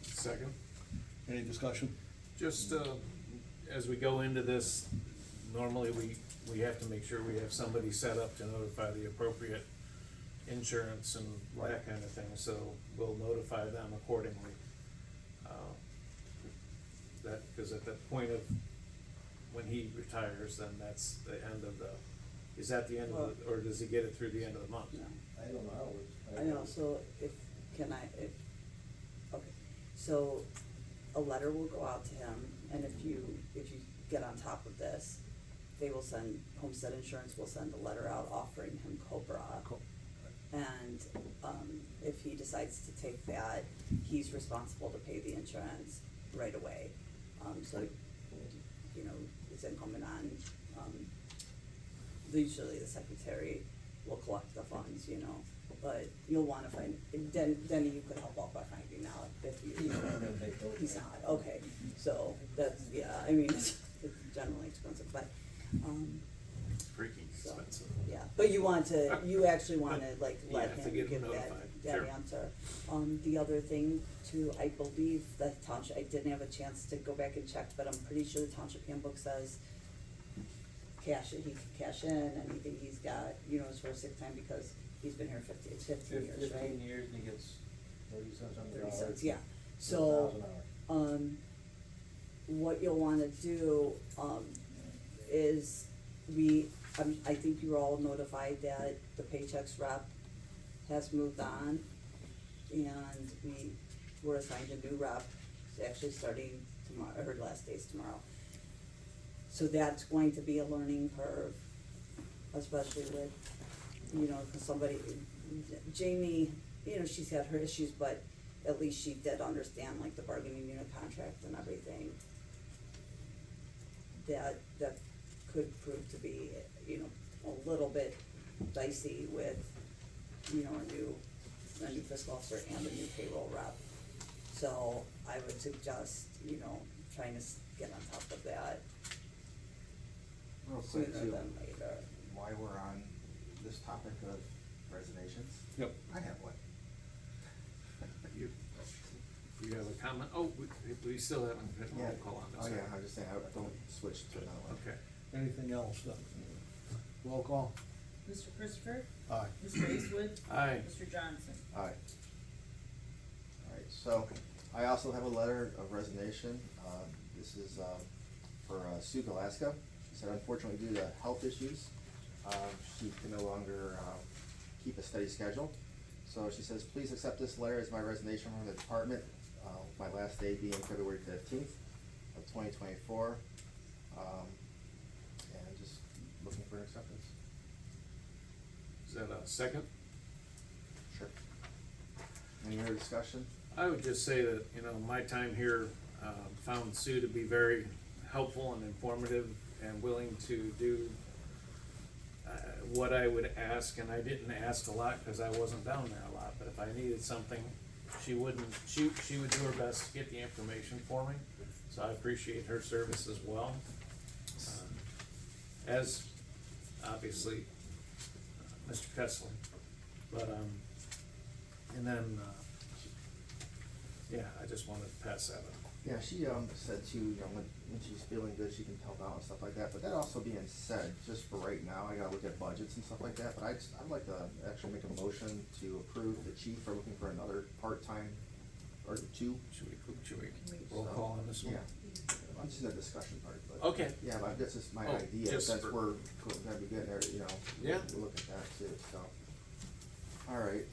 Second. Any discussion? Just, as we go into this, normally we have to make sure we have somebody set up to notify the appropriate insurance and that kind of thing, so we'll notify them accordingly. Cause at the point of, when he retires, then that's the end of the, is that the end of the, or does he get it through the end of the month? No. I don't know how it works. I know, so okay, so a letter will go out to him, and if you get on top of this, they will send, Homestead Insurance will send a letter out offering him COBRA. And, if he decides to take that, he's responsible to pay the insurance right away. So, you know, it's incumbent on, usually the secretary will collect the funds, you know, but you'll wanna find, Denny, you could help out by finding out if you, he's not, okay, so that's, yeah, I mean, it's generally expensive, but, It's freaking so, expensive. yeah, but you actually wanna like You let have to him get give notified, that sure. answer. The other thing too, I believe the township, I didn't have a chance to go back and check, but I'm pretty sure the township handbook says he can cash in anything he's got, you know, as far as sick time, because he's been here 15 years, right? 15 years and he gets 30 cents on the 30 dollar. cents, yeah, so, 1,000 hours. what you'll wanna do, is I think you're all notified that the Paychex rep has moved on, and we were assigned a new rep, it's actually starting tomorrow, her last day's tomorrow. So that's going to be a learning curve, especially with, you know, 'cause somebody, Jamie, you know, she's had her issues, but at least she did understand like the bargaining unit contract and everything. That could prove to be, you know, a little bit dicey with, you know, a new fiscal officer and a new payroll rep. So I would suggest, you know, trying to get on top of that Real sooner quick too, than later. while we're on this topic of resignations. Yep. I have one. You have a comment? Oh, we still haven't hit roll call on Oh this. yeah, I was just saying, I don't switch to another one. Okay. Anything else then? Roll call? Mr. Christopher? Aye. Mr. Eastwood? Aye. Mr. Johnson? Alright. Alright, so I also have a letter of resignation. This is for Sue Galaska. She said unfortunately due to health issues, she can no longer keep a steady schedule. So she says, please accept this letter as my resignation from the department, my last day being February 15th of 2024. And just looking for an acceptance. Is that a second? Sure. Any other discussion? I would just say that, you know, my time here, found Sue to be very helpful and informative and willing to do what I would ask, and I didn't ask a lot because I wasn't down there a lot, but if I needed something, she would do her best to get the information for me, so I appreciate her service as well. As, obviously, Mr. Kessler, but, and then, yeah, I just wanted to pass that on. Yeah, she said too, you know, when she's feeling good, she can help out and stuff like that. But that also being said, just for right now, I gotta look at budgets and stuff like that. But I'd like to actually make a motion to approve the chief for looking for another part-time or two. Should we roll call on this one? Yeah, I'm just in the discussion part, but. Okay. Yeah, but this is my Oh, idea, just since for- we're gonna be getting there, you know. Yeah. We'll look at that too, so. All right,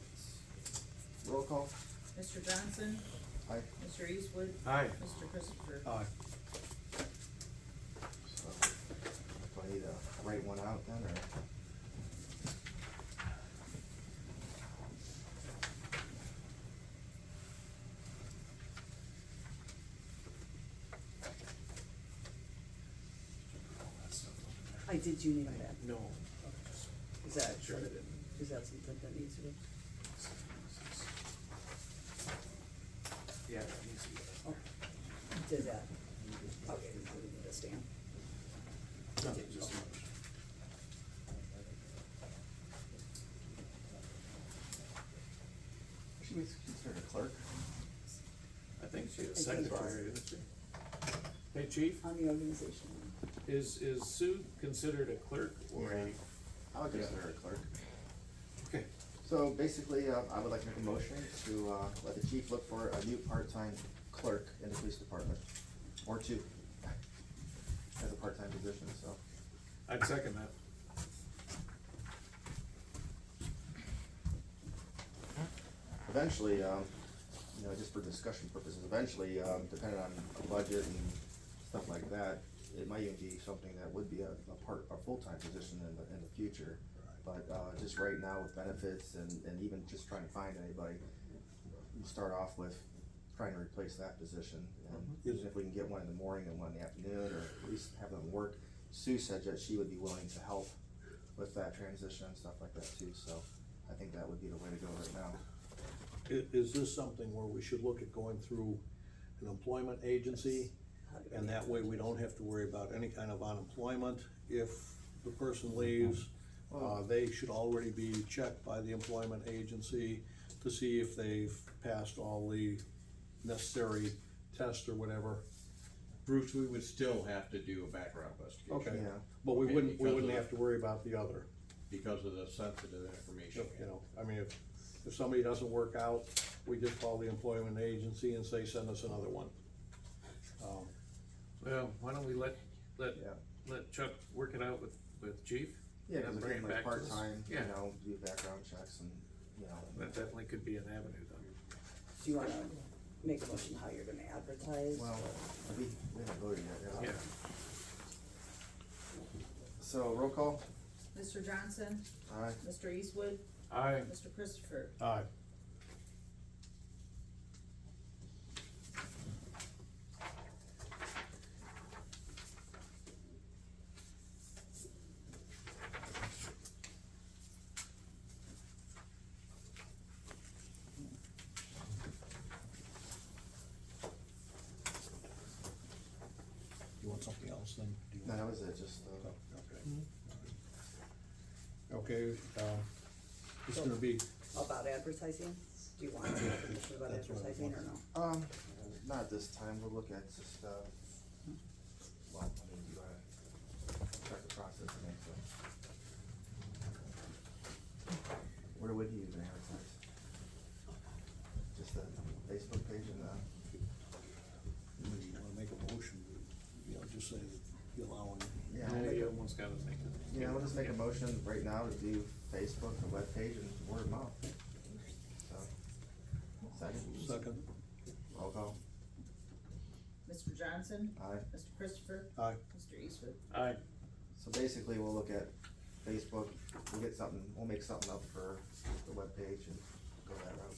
roll call. Mr. Johnson, Aye. Mr. Eastwood, Aye. Mr. Christopher. Aye. So, do I need to write one out then, or? I did, you need that, No. is that, Sure. is that something that needs to be? Yeah, that needs to be. Oh, did that, okay, we need a stamp. No, just a motion. She was considered a clerk. I think she's I think secretary, isn't she? Hey, chief, On the organization. is Sue considered a clerk or a? I would consider her a clerk. Okay. So basically, I would like to make a motion to, let the chief look for a new part-time clerk in the police department, or two, as a part-time position, so. I'd second that. Eventually, just for discussion purposes, eventually, depending on a budget and stuff like that, it might even be something that would be a full-time position in the future. But, just right now with benefits and even just trying to find anybody, we'll start off with trying to replace that position. And even if we can get one in the morning and one in the afternoon, or at least have them work, Sue said that she would be willing to help with that transition and stuff like that too, so I think that would be the way to go right now. Is this something where we should look at going through an employment agency? And that way we don't have to worry about any kind of unemployment if the person leaves. They should already be checked by the employment agency to see if they've passed all the necessary tests or whatever. Bruce, we would still have to do a background investigation. Okay, Yeah. but we Okay, wouldn't because of- have to worry about the other. Because of the sensitive information. You know, I mean, if somebody doesn't work out, we just call the employment agency and say, send us another one. Well, why don't we let Yeah. Chuck work it out with chief? Yeah, and cause bring again, it like back to us? part-time, Yeah. do background checks and, That definitely could be an avenue though. Do you wanna make a motion how you're gonna advertise? well, we haven't voted yet, Yeah. So, roll call? Mr. Johnson, Aye. Mr. Eastwood, Aye. Mr. Christopher. Aye. You want something else then? Do you No, want- that was it, just, Okay, it's gonna be, About advertising? Do you want to have information about That's what I advertising or no? not at this time, we'll look at just, well, I mean, you gotta start the process and make so. Where would you even advertise? Just the Facebook page and you wanna make a motion, just say you allowing. Yeah, you almost gotta make it. yeah, we'll just make a motion right now to do Facebook, the webpage, and word of mouth. So, Second. roll call. Mr. Johnson, Aye. Mr. Christopher, Aye. Mr. Eastwood. Aye. So basically, we'll look at Facebook, we'll make something up for the webpage and go that route.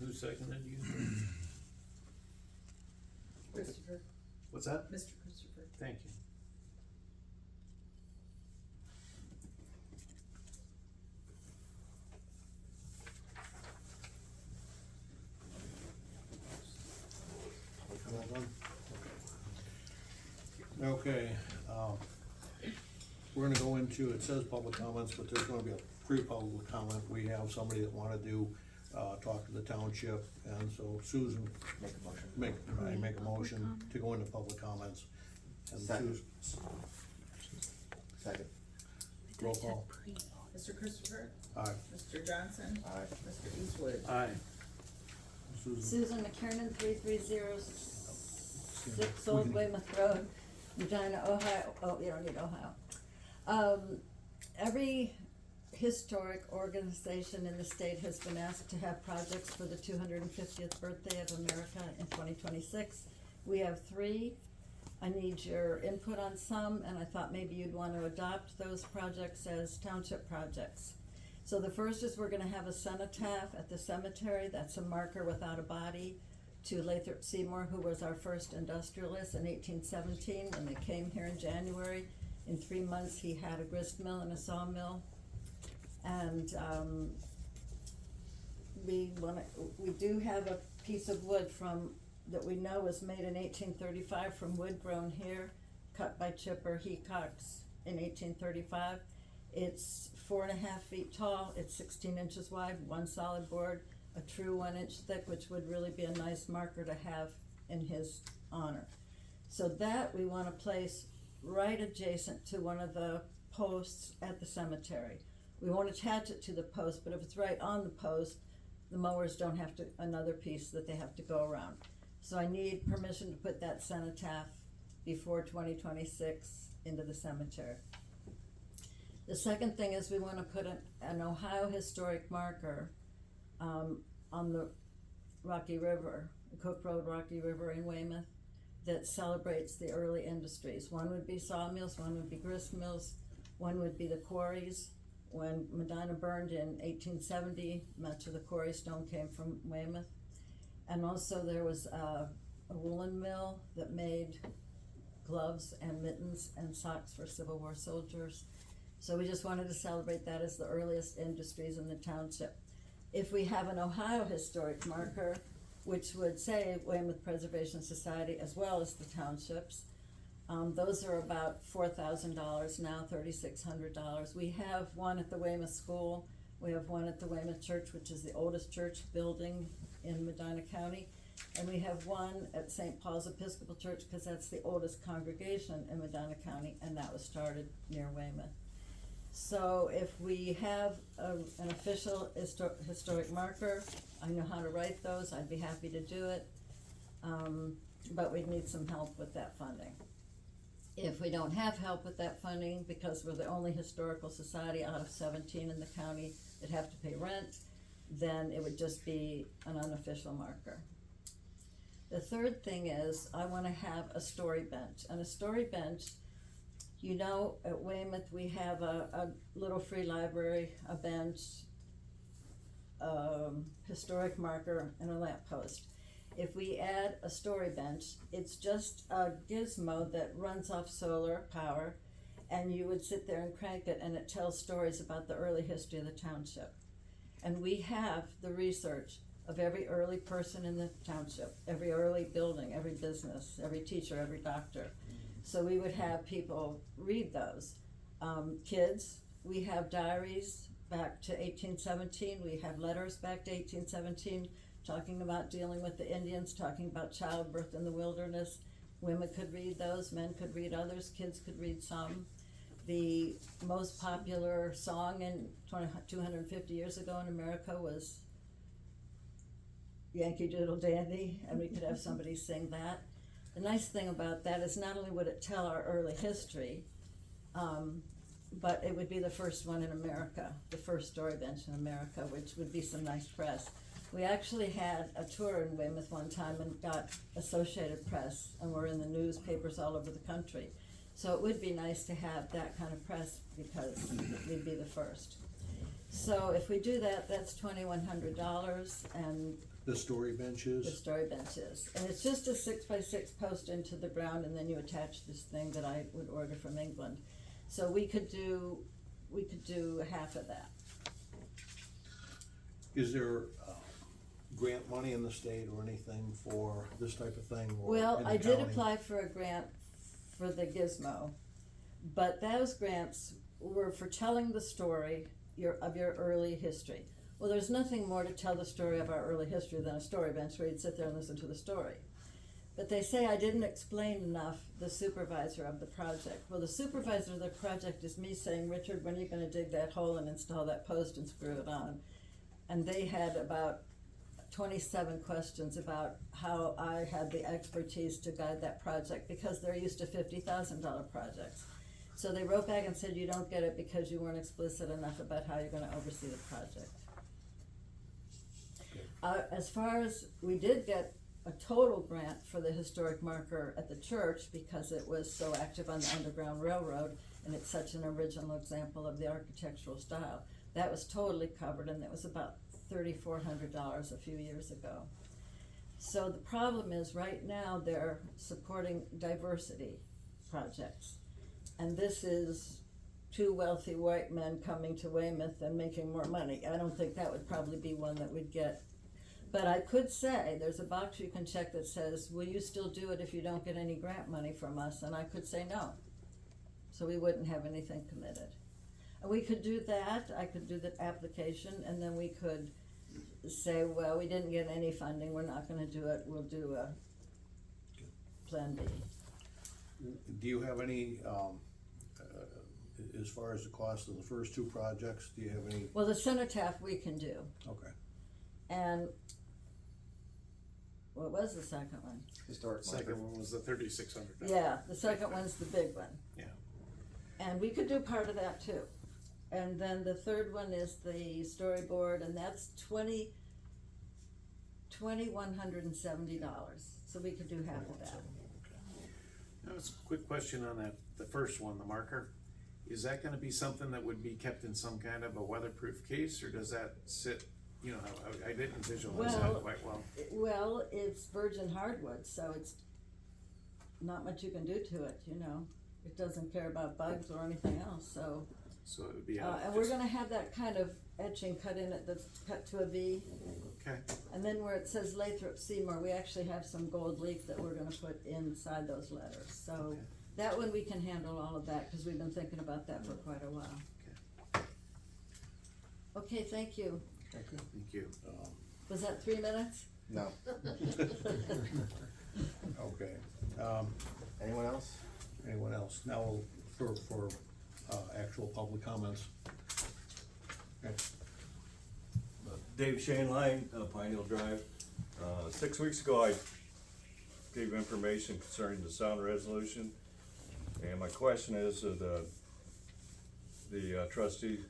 Who seconded you? Christopher, What's that? Mr. Christopher. Thank you. All done? Okay, we're gonna go into, it says public comments, but there's gonna be a pre-public comment. We have somebody that wanna do, talk to the township, and so Susan, Make a motion. I make a motion to go into public comments. And Second. Susan, Second. roll call. Mr. Christopher? Aye. Mr. Johnson? Aye. Mr. Eastwood? Aye. Susan, Susan McKiernan, 3306 Old Weymouth Road, Medina, Ohio. Oh, you don't need Ohio. Every historic organization in the state has been asked to have projects for the 250th birthday of America in 2026. We have 3. I need your input on some, and I thought maybe you'd want to adopt those projects as township projects. So the first is we're gonna have a cenotaph at the cemetery. That's a marker without a body to Lathrop Seymour, who was our first industrialist in 1817 when they came here in January. In 3 months, he had a grist mill and a sawmill. And we do have a piece of wood that we know was made in 1835 from wood grown here, cut by Chipper Hecox in 1835. It's 4.5 feet tall, it's 16 inches wide, 1 solid board, a true 1 inch thick, which would really be a nice marker to have in his honor. So that we wanna place right adjacent to one of the posts at the cemetery. We won't attach it to the post, but if it's right on the post, the mowers don't have to, another piece that they have to go around. So I need permission to put that cenotaph before 2026 into the cemetery. The second thing is we wanna put an Ohio historic marker, on the Rocky River, Cook Road, Rocky River in Weymouth, that celebrates the early industries. One would be sawmills, one would be grist mills, one would be the quarries. When Medina burned in 1870, much of the quarry stone came from Weymouth. And also there was a woolen mill that made gloves and mittens and socks for Civil War soldiers. So we just wanted to celebrate that as the earliest industries in the township. If we have an Ohio historic marker, which would say Weymouth Preservation Society as well as the townships, those are about $4,000 now, $3,600. We have one at the Weymouth School, we have one at the Weymouth Church, which is the oldest church building in Medina County, and we have one at St. Paul's Episcopal Church, because that's the oldest congregation in Medina County, and that was started near Weymouth. So if we have an official historic marker, I know how to write those, I'd be happy to do it, but we'd need some help with that funding. If we don't have help with that funding, because we're the only historical society out of 17 in the county that have to pay rent, then it would just be an unofficial marker. The third thing is I wanna have a story bench, and a story bench, you know, at Weymouth, we have a little free library, a bench, historic marker, and a lamppost. If we add a story bench, it's just a gizmo that runs off solar power, and you would sit there and crank it, and it tells stories about the early history of the township. And we have the research of every early person in the township, every early building, every business, every teacher, every doctor. So we would have people read those. Kids, we have diaries back to 1817, we have letters back to 1817, talking about dealing with the Indians, talking about childbirth in the wilderness. Women could read those, men could read others, kids could read some. The most popular song in 250 years ago in America was Yankee Doodle Dandy, and we could have somebody sing that. The nice thing about that is not only would it tell our early history, but it would be the first one in America, the first story bench in America, which would be some nice press. We actually had a tour in Weymouth one time and got Associated Press, and we're in the newspapers all over the country. So it would be nice to have that kind of press because we'd be the first. So if we do that, that's $2,100, and The story the benches, story benches. And it's just a 6x6 post into the ground, and then you attach this thing that I would order from England. So we could do half of that. is there, grant money in the state or anything for this type of thing? Or Well, in the I did county? apply for a grant for the gizmo. But those grants were for telling the story of your early history. Well, there's nothing more to tell the story of our early history than a story bench where you'd sit there and listen to the story. But they say I didn't explain enough the supervisor of the project. Well, the supervisor of the project is me saying, Richard, when are you gonna dig that hole and install that post and screw it on? And they had about 27 questions about how I had the expertise to guide that project, because they're used to $50,000 projects. So they wrote back and said, you don't get it because you weren't explicit enough about how you're gonna oversee the project. As far as, we did get a total grant for the historic marker at the church because it was so active on the Underground Railroad and it's such an original example of the architectural style. That was totally covered, and it was about $3,400 a few years ago. So the problem is, right now they're supporting diversity projects. And this is two wealthy white men coming to Weymouth and making more money. I don't think that would probably be one that we'd get. But I could say, there's a box you can check that says, will you still do it if you don't get any grant money from us? And I could say no. So we wouldn't have anything committed. And we could do that, I could do the application, and then we could say, well, we didn't get any funding, we're not gonna do it, we'll do a Plan B. Do you have any, as far as the cost of the first two projects, do you have any? Well, the cenotaph we can do. Okay. And what was the second one? Historic marker. Second one was the $3,600. Yeah, the second one's the big one. Yeah. And we could do part of that too. And then the third one is the storyboard, and that's $2,170. So we could do half of that. Now, it's a quick question on that, the first one, the marker. Is that gonna be something that would be kept in some kind of a weatherproof case, or does that sit, you know, I didn't visualize that quite well. Well, it's virgin hardwood, so it's not much you can do to it, you know. It doesn't care about bugs or anything else, so. So it would be out. And we're gonna have that kind of etching cut in it that's cut to a V. Okay, And then where it says Lathrop Seymour, we actually have some gold leaf that we're gonna put inside those letters. So Okay. that one we can handle all of that, cause we've been thinking about that for quite a while. Okay, thank you. Okay. thank you. Was that 3 minutes? No. Okay, Anyone else? anyone else? Now, for actual public comments. Okay. Dave Shaneline, Pine Hill Drive. 6 weeks ago, I gave information concerning the sound resolution. And my question is, the trustees,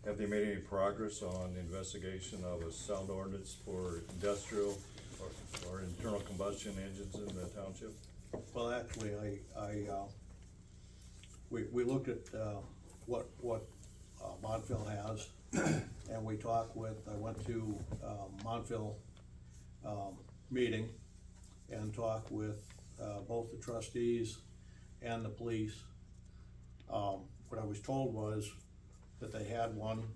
have they made any progress on the investigation of a sound ordinance for industrial or internal combustion engines in the township? Well, actually, we looked at, what Montville has, and we talked with, I went to, Montville, meeting and talked with, both the trustees and the police. What I was told was that they had one,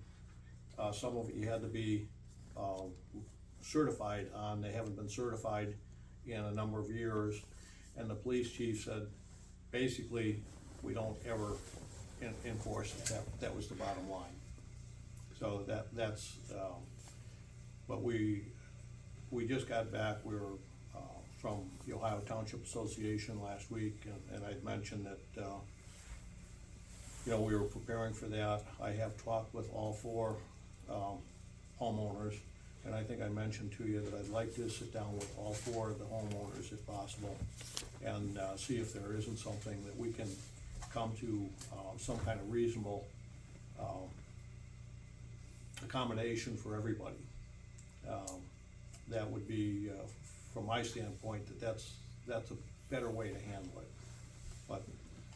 some of it you had to be, certified on, they haven't been certified in a number of years. And the police chief said, basically, we don't ever enforce it, that was the bottom line. So that's, but we just got back, we were, from the Ohio Township Association last week, and I'd mentioned that, you know, we were preparing for that. I have talked with all four, homeowners, and I think I mentioned to you that I'd like to sit down with all four of the homeowners if possible, and see if there isn't something that we can come to, some kind of reasonable, accommodation for everybody. That would be, from my standpoint, that's a better way to handle it. But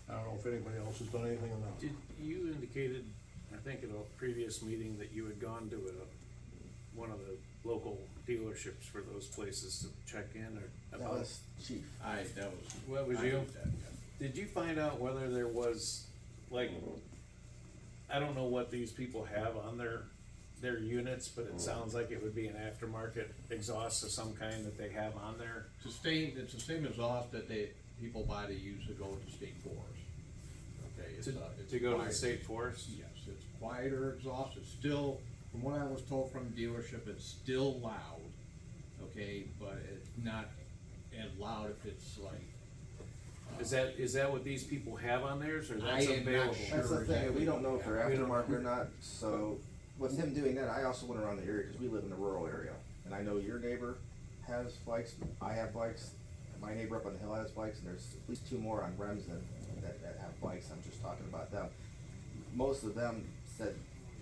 I don't know if anybody else has done anything or not. Did you indicated, I think at a previous meeting, that you had gone to one of the local dealerships for those places to check in or That about? was chief. What was you? Did you find out whether there was, like, I don't know what these people have on their units, but it sounds like it would be an aftermarket exhaust of some kind that they have on there. It's the same exhaust that people buy to use to go to state forest. Okay, it's To go to the quiet. state forest? Yes, it's quieter exhaust, it's still, from what I was told from the dealership, it's still loud, okay, but it's not as loud if it's like. Is that what these people have on theirs, or I that's am not available? sure. That's the thing, exactly we don't know if they're We don't- aftermarket or not, so with him doing that, I also went around the area, cause we live in a rural area. And I know your neighbor has bikes, I have bikes, my neighbor up on the hill has bikes, and there's at least two more on Remsen that have bikes, I'm just talking about them. Most of them said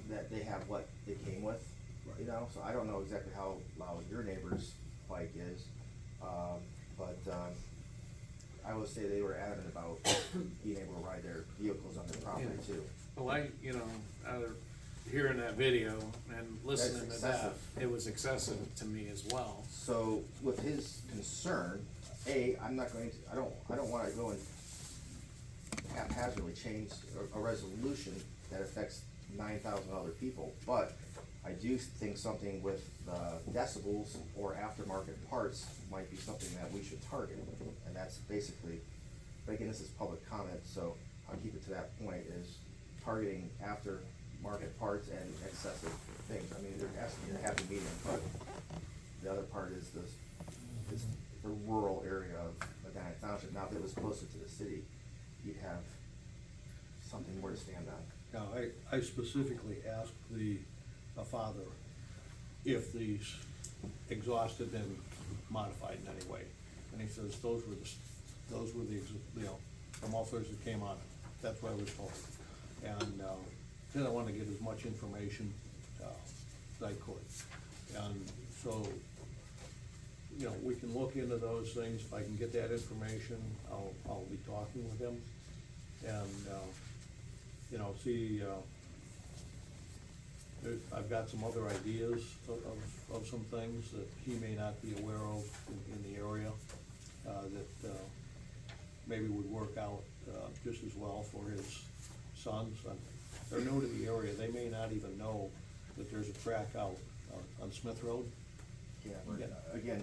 that they have what they came with, you know, so I don't know exactly how loud your neighbor's bike is. I will say they were adamant about being able to ride their vehicles on their property Yeah. too. Well, hearing that video and listening to that, excessive. it was excessive to me as well. So with his concern, I'm not going to, I don't wanna go and haphazardly change a resolution that affects 9,000 other people, but I do think something with decibels or aftermarket parts might be something that we should target. And that's basically, but again, this is public comment, so I'll keep it to that point, is targeting aftermarket parts and excessive things. I mean, there has to be a happy medium, but the other part is the rural area of Medina Township. Now, if it was closer to the city, you'd have something more to stand on. Now, I specifically asked the father if these exhaust had been modified in any way. And he says those were the mufflers that came on it. That's what I was told. And, then I wanted to get as much information, as I could. And so, we can look into those things. If I can get that information, I'll be talking with him. And, see, I've got some other ideas of some things that he may not be aware of in the area, that, maybe would work out, just as well for his sons. They're new to the area, they may not even know that there's a track out on Smith Road. Yeah, but again,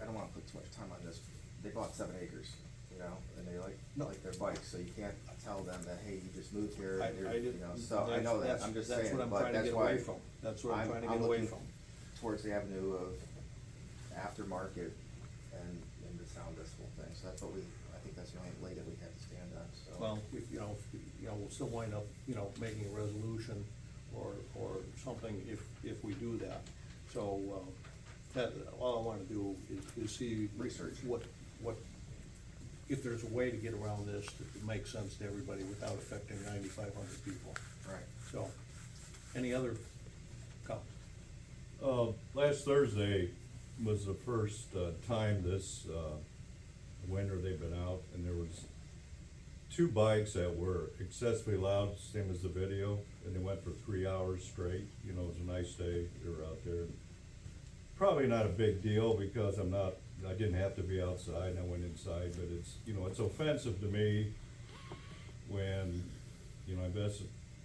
I don't wanna put too much time on this. They bought 7 acres, and they like their bikes, so you can't tell them that, hey, you just moved here, and you're, so I know that, I'm just saying, That's what I'm but trying to that's get why away from, that's what I'm trying to get I'm away looking from. towards the avenue of aftermarket and the sound decibel thing, so that's what I think that's the only leg that we have to stand on, so. Well, we'll still wind up, making a resolution or something if we do that. So, that, all I wanna do is see. Research. What, if there's a way to get around this that makes sense to everybody without affecting 9,500 people. Right. So, any other comments? Last Thursday was the first time this winter they've been out, and there was 2 bikes that were excessively loud, same as the video, and they went for 3 hours straight. It was a nice day, they were out there. Probably not a big deal because I didn't have to be outside and I went inside, but it's offensive to me when, I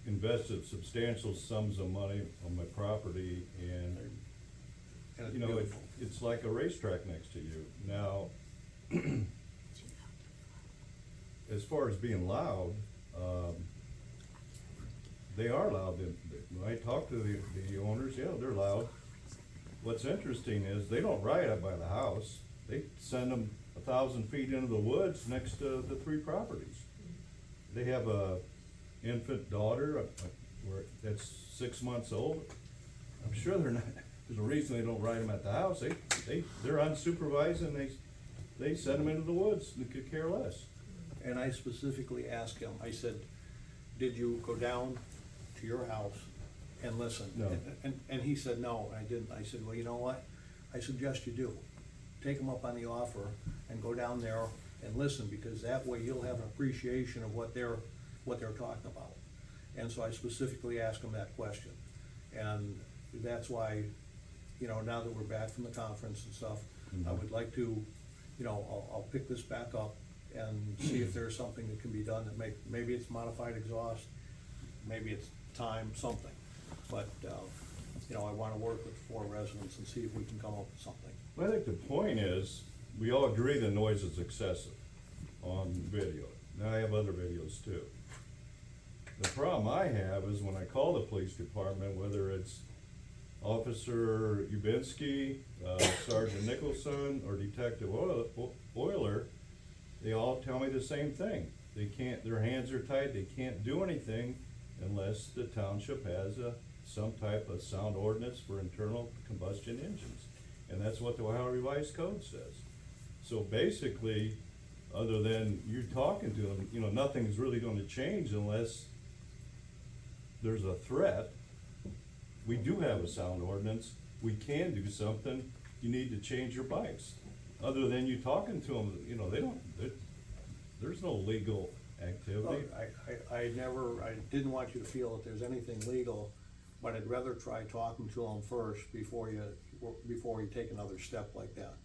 invested substantial sums of money on my property and, And it's beautiful. it's like a racetrack next to you. Now, as far as being loud, they are loud. When I talk to the owners, yeah, they're loud. What's interesting is they don't ride up by the house. They send them 1,000 feet into the woods next to the 3 properties. They have a infant daughter that's 6 months old. I'm sure they're not, there's a reason they don't ride them at the house. They're unsupervised and they send them into the woods and could care less. And I specifically asked him, I said, did you go down to your house and listen? No. And he said, no, I didn't. I said, well, you know what? I suggest you do. Take them up on the offer and go down there and listen, because that way you'll have an appreciation of what they're talking about. And so I specifically asked him that question. And that's why, now that we're back from the conference and stuff, I would like to, I'll pick this back up and see if there's something that can be done that maybe it's modified exhaust, maybe it's time, something. But, I wanna work with 4 residents and see if we can come up with something. Well, I think the point is, we all agree the noise is excessive. on video. Now I have other videos too. The problem I have is when I call the police department, whether it's Officer Ubinski, Sergeant Nicholson, or Detective Euler, they all tell me the same thing. They can't, their hands are tied, they can't do anything unless the township has some type of sound ordinance for internal combustion engines. And that's what the Ohio Revised Code says. So basically, other than you talking to them, you know, nothing's really gonna change unless there's a threat. We do have a sound ordinance, we can do something, you need to change your bikes. Other than you talking to them, you know, there's no legal activity. I didn't want you to feel that there's anything legal, but I'd rather try talking to them first before you take another step like that.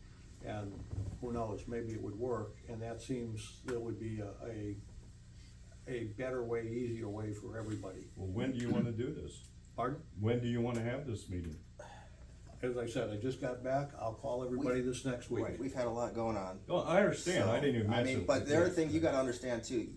And who knows, maybe it would work, and that seems, that would be a better way, easier way for everybody. Well, when do you wanna do this? Pardon? When do you wanna have this meeting? As I said, I just got back, I'll call everybody this next week. Right, we've had a lot going on. Oh, I understand, I didn't even I mention. mean, but the other thing you gotta understand too,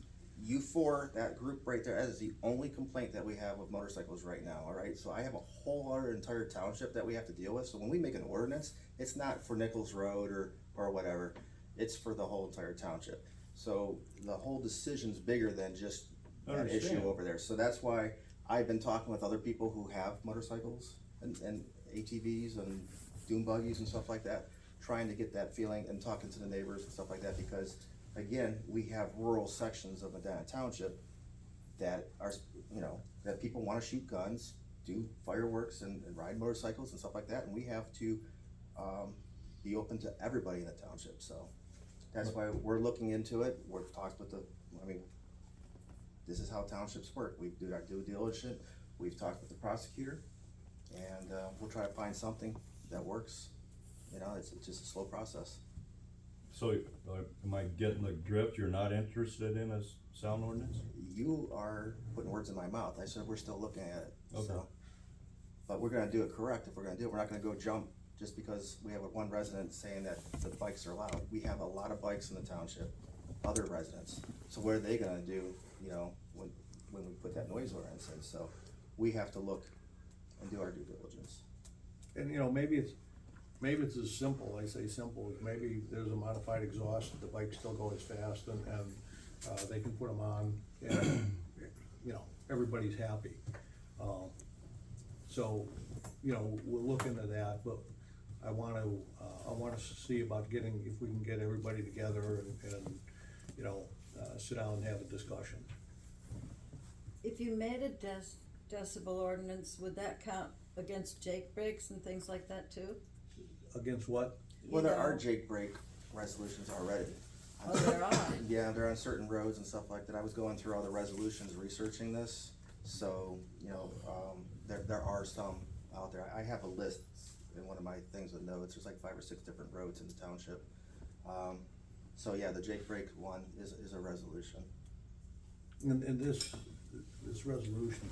you four, that group right there, that is the only complaint that we have with motorcycles right now, alright? So I have a whole other entire township that we have to deal with, so when we make an ordinance, it's not for Nichols Road or whatever, it's for the whole entire township. So the whole decision's bigger than just that issue Understand. over there, so that's why I've been talking with other people who have motorcycles and ATVs and dune buggies and stuff like that, trying to get that feeling and talking to the neighbors and stuff like that, because again, we have rural sections of Medina Township that are, you know, that people wanna shoot guns, do fireworks and ride motorcycles and stuff like that, and we have to, be open to everybody in the township, so. That's why we're looking into it, we've talked with this is how townships work, we do our due diligence, we've talked with the prosecutor, and, we'll try to find something that works, you know, it's just a slow process. So, am I getting the drift, you're not interested in a sound ordinance? You are putting words in my mouth, I said we're still looking at it, Okay. so. But we're gonna do it correct, if we're gonna do it, we're not gonna go jump just because we have one resident saying that the bikes are loud. We have a lot of bikes in the township, other residents, so what are they gonna do, you know, when we put that noise ordinance in, so we have to look and do our due diligence. And, you know, maybe it's as simple, I say simple, as maybe there's a modified exhaust, that the bikes still go as fast, and they can put them on, and, you know, everybody's happy. So, you know, we'll look into that, but I wanna see about getting, if we can get everybody together and, you know, sit down and have a discussion. If you made a decibel ordinance, would that count against Jake breaks and things like that too? Against what? Well, there are know. Jake break resolutions already. Oh, there are? Yeah, they're on certain roads and stuff like that. I was going through all the resolutions, researching this, so, you know, there are some out there. I have a list in one of my things with notes, there's like 5 or 6 different roads in the township. So yeah, the Jake break one is a resolution. And this resolution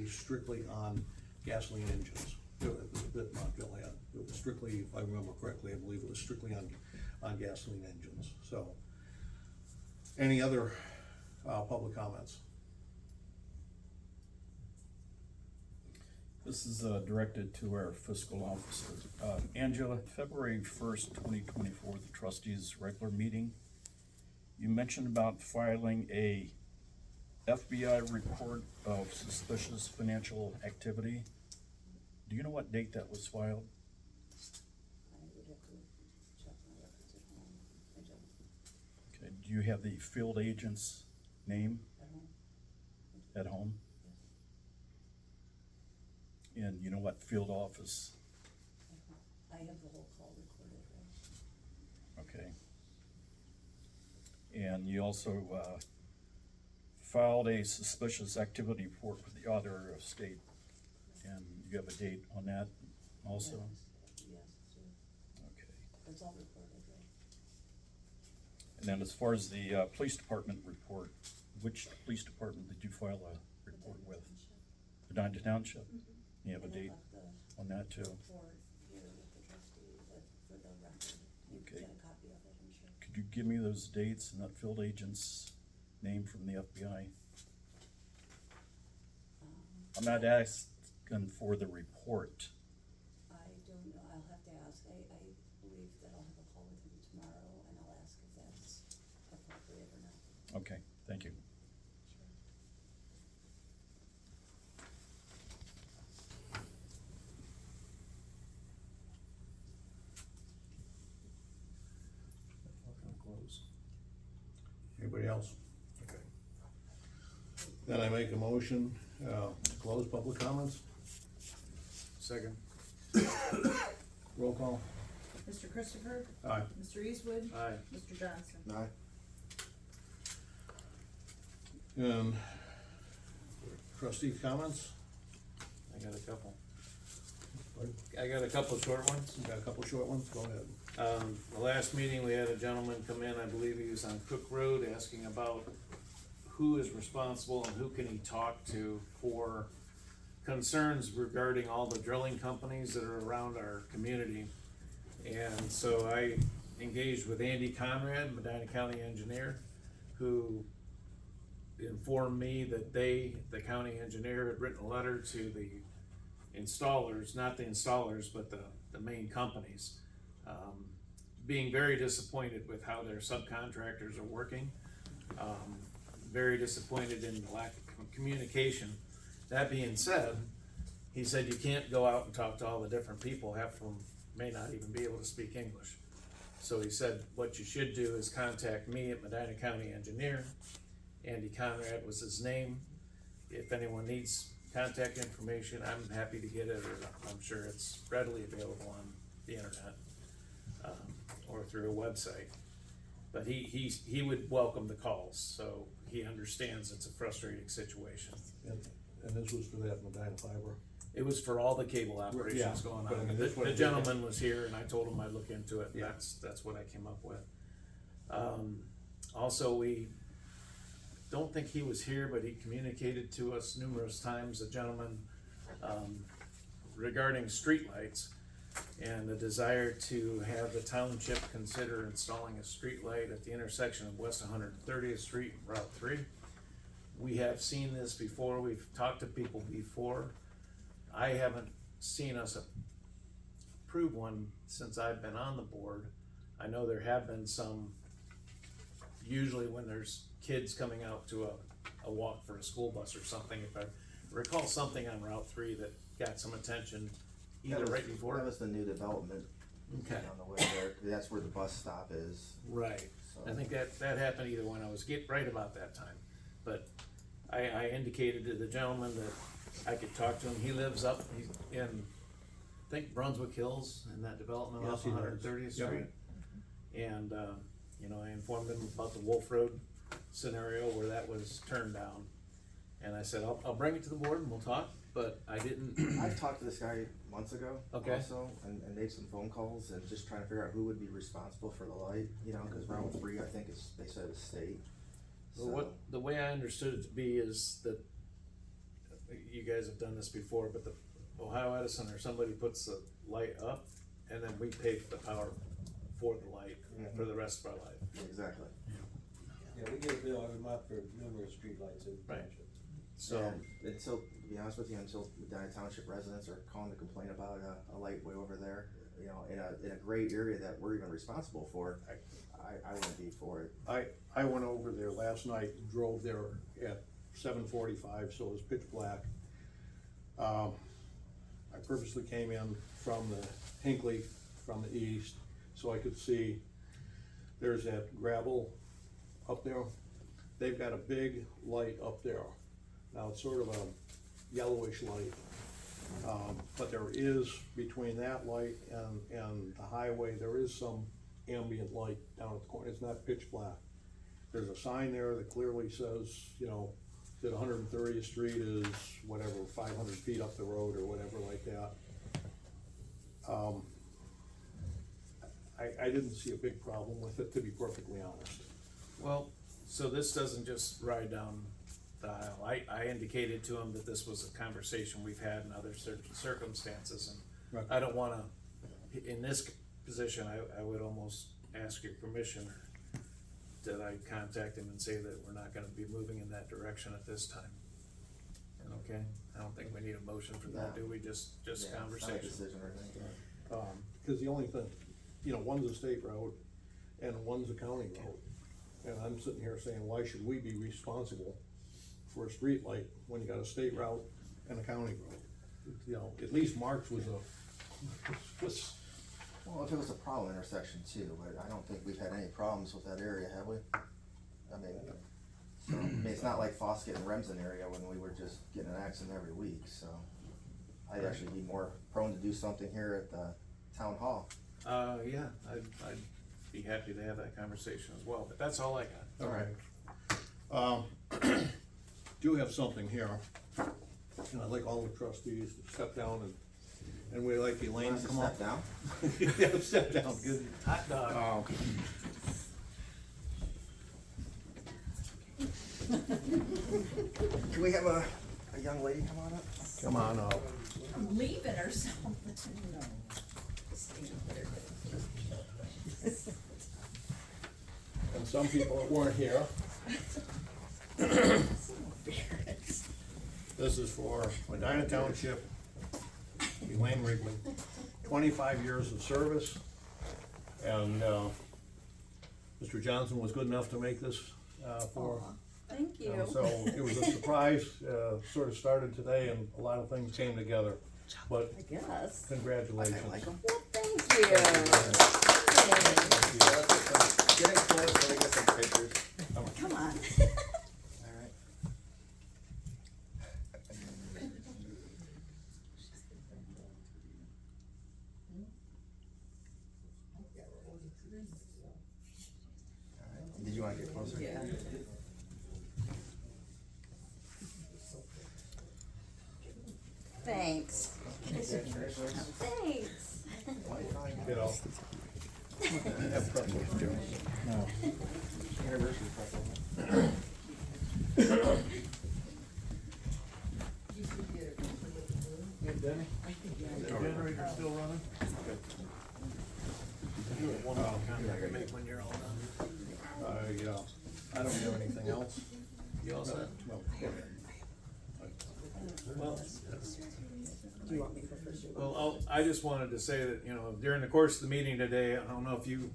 was strictly on gasoline engines that Montville had. It was strictly, if I remember correctly, I believe it was strictly on gasoline engines, so. Any other, public comments? This is directed to our fiscal officer. Angela, February 1st, 2024, the trustees' regular meeting, you mentioned about filing a FBI report of suspicious financial activity. Do you know what date that was filed? I would have to check my records at home, I don't, Okay, do you have the field agent's name at home, at home? And you know what field office? I have the whole call recorded, right? Okay. And you also filed a suspicious activity report with the auditor of state, and you have a date on that also? Yes, sir, Okay. it's all recorded, right? And then as far as the police department report, which police department did you file a report with? Medina Township? You have a And I date left the on that too? report here with the trustee, for the record. You Okay. get a copy of it, I'm sure. Could you give me those dates and that field agent's name from the FBI? I'm not asking for the report. I don't know, I'll have to ask, I believe that I'll have a call with him tomorrow, and I'll ask if that's appropriate or not. Okay, thank you. Close. Anybody else? Okay. Then I make a motion, to close public comments, Second. roll call. Mr. Christopher? Aye. Mr. Eastwood? Aye. Mr. Johnson? Aye. And trustee comments? I got a couple. Pardon? I got a couple short ones. You got a couple short ones, go ahead. The last meeting, we had a gentleman come in, I believe he was on Cook Road, asking about who is responsible and who can he talk to for concerns regarding all the drilling companies that are around our community. And so I engaged with Andy Conrad, Medina County engineer, who informed me that the county engineer had written a letter to the installers, not the installers, but the main companies, being very disappointed with how their subcontractors are working, very disappointed in the lack of communication. That being said, he said you can't go out and talk to all the different people, half of them may not even be able to speak English. So he said, what you should do is contact me at Medina County Engineer. Andy Conrad was his name. If anyone needs contact information, I'm happy to get it, or I'm sure it's readily available on the internet, or through a website. But he would welcome the calls, so he understands it's a frustrating situation. And this was for that Medina Fiber? It was for all the cable operations Yeah, going but I on. mean, this The one- gentleman was here and I told him I'd look into it, and Yeah. that's what I came up with. Also, we don't think he was here, but he communicated to us numerous times, a gentleman, regarding streetlights and the desire to have the township consider installing a streetlight at the intersection of West 130th Street and Route 3. We have seen this before, we've talked to people before. I haven't seen us approve one since I've been on the board. I know there have been some, usually when there's kids coming out to a walk for a school bus or something. If I recall something on Route 3 that got some attention either right before. That was the new development. Okay. On the way there, that's where the bus stop is. Right, So- I think that happened either when I was right about that time. But I indicated to the gentleman that I could talk to him, he lives up, he's in, I think Brunswick Hills, in that development Yes, off he does. 130th Yeah. Street. And, you know, I informed him about the Wolf Road scenario where that was turned down. And I said, I'll bring it to the board and we'll talk, but I didn't. I've talked to this guy months ago. Okay. Also, and made some phone calls and just trying to figure out who would be responsible for the light, you know, cause Route 3, I think is, they said is state. Well, what, the way I understood it to be is that, you guys have done this before, but the Ohio Edison or somebody puts the light up and then we pay for the power for the light for the rest of our life. Exactly. Yeah, we get a bill every month for numerous streetlights in the Right. township. So, And until, to be honest with you, until Medina Township residents are calling to complain about a light way over there, you know, in a gray area that we're even responsible for, I wouldn't be for it. I went over there last night, drove there at 7:45, so it was pitch black. I purposely came in from the Hinckley, from the east, so I could see, there's that gravel up there. They've got a big light up there. Now, it's sort of a yellowish light. But there is, between that light and the highway, there is some ambient light down at the corner. It's not pitch black. There's a sign there that clearly says, you know, that 130th Street is whatever, 500 feet up the road or whatever like that. I didn't see a big problem with it, to be perfectly honest. well, so this doesn't just ride down the aisle. I indicated to him that this was a conversation we've had in other circumstances, and Right. I don't wanna, in this position, I would almost ask your permission, that I contact him and say that we're not gonna be moving in that direction at this time. And okay, I don't think we need a motion for that, do we? Just Yeah, it's not a conversation. decision or anything. Cause the only thing, you know, one's a state road and one's a county road. And I'm sitting here saying, why should we be responsible for a street light when you got a state route and a county road? You know, at least Mark's was was, Well, if it was a problem intersection too, but I don't think we've had any problems with that area, have we? I mean, it's not like Foskett and Remsen area when we were just getting an accident every week, so. I'd actually be more prone to do something here at the town hall. Yeah, I'd be happy to have that conversation as well, but that's all I got. all right. Do have something here, and I'd like all the trustees to step down and we like Elaine to come up. Step down? Yeah, step down, good. Hot dog. Can we have a young lady come on up? Come on up. I'm leaving or something. No. And some people that weren't here. This is for Medina Township, Elaine Wrigley, 25 years of service. And, Mr. Johnson was good enough to make this, for. Thank you. And so it was a surprise, sort of started today and a lot of things came together, but I guess. congratulations. I like them. Well, thank you. Getting close, so we get some pictures. Come on. Alright. Did you wanna get closer? Yeah. Thanks. Thanks. You know. Have pretzels, Joe. Anniversary present. Hey, Denny? Is the generator still running? Good. You have one more comment to make when you're all done. I don't have anything else. You all set? No. Well, Do you want me to go first? I just wanted to say that, you know, during the course of the meeting today, I don't know if you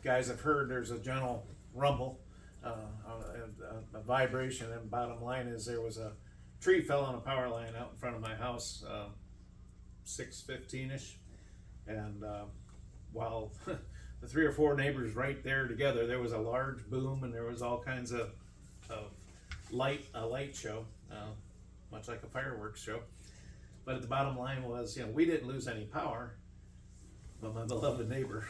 guys have heard, there's a gentle rumble, a vibration, and bottom line is there was a tree fell on a power line out in front of my house, 6:15-ish, and, while the 3 or 4 neighbors right there together, there was a large boom and there was all kinds of a light show, much like a fireworks show. But at the bottom line was, you know, we didn't lose any power, but my beloved neighbor,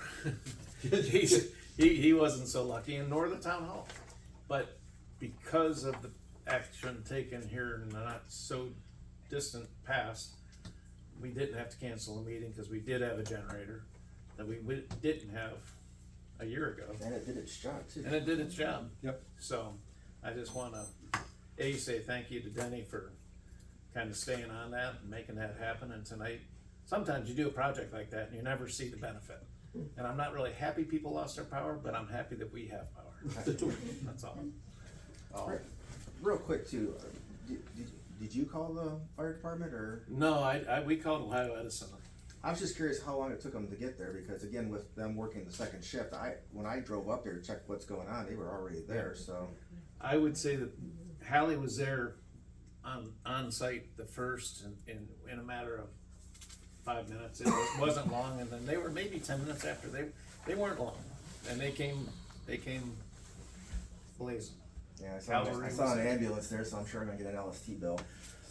he wasn't so lucky, and nor the town hall. But because of the action taken here in the not so distant past, we didn't have to cancel the meeting because we did have a generator that we didn't have a year ago. And it did its job too. And it did its job. Yep. So I just wanna, say thank you to Denny for kind of staying on that and making that happen. And tonight, sometimes you do a project like that and you never see the benefit. And I'm not really happy people lost their power, but I'm happy that we have power. That's all. Real quick too, did you call the fire department or? No, we called Ohio Edison. I was just curious how long it took them to get there, because again, with them working the second shift, when I drove up there to check what's going on, they were already there, so. I would say that Hallie was there on site the first in a matter of 5 minutes. It wasn't long, and then they were maybe 10 minutes after. They weren't long, and they came blazing. Yeah, I saw an ambulance there, so I'm sure I'm gonna get an LST bill,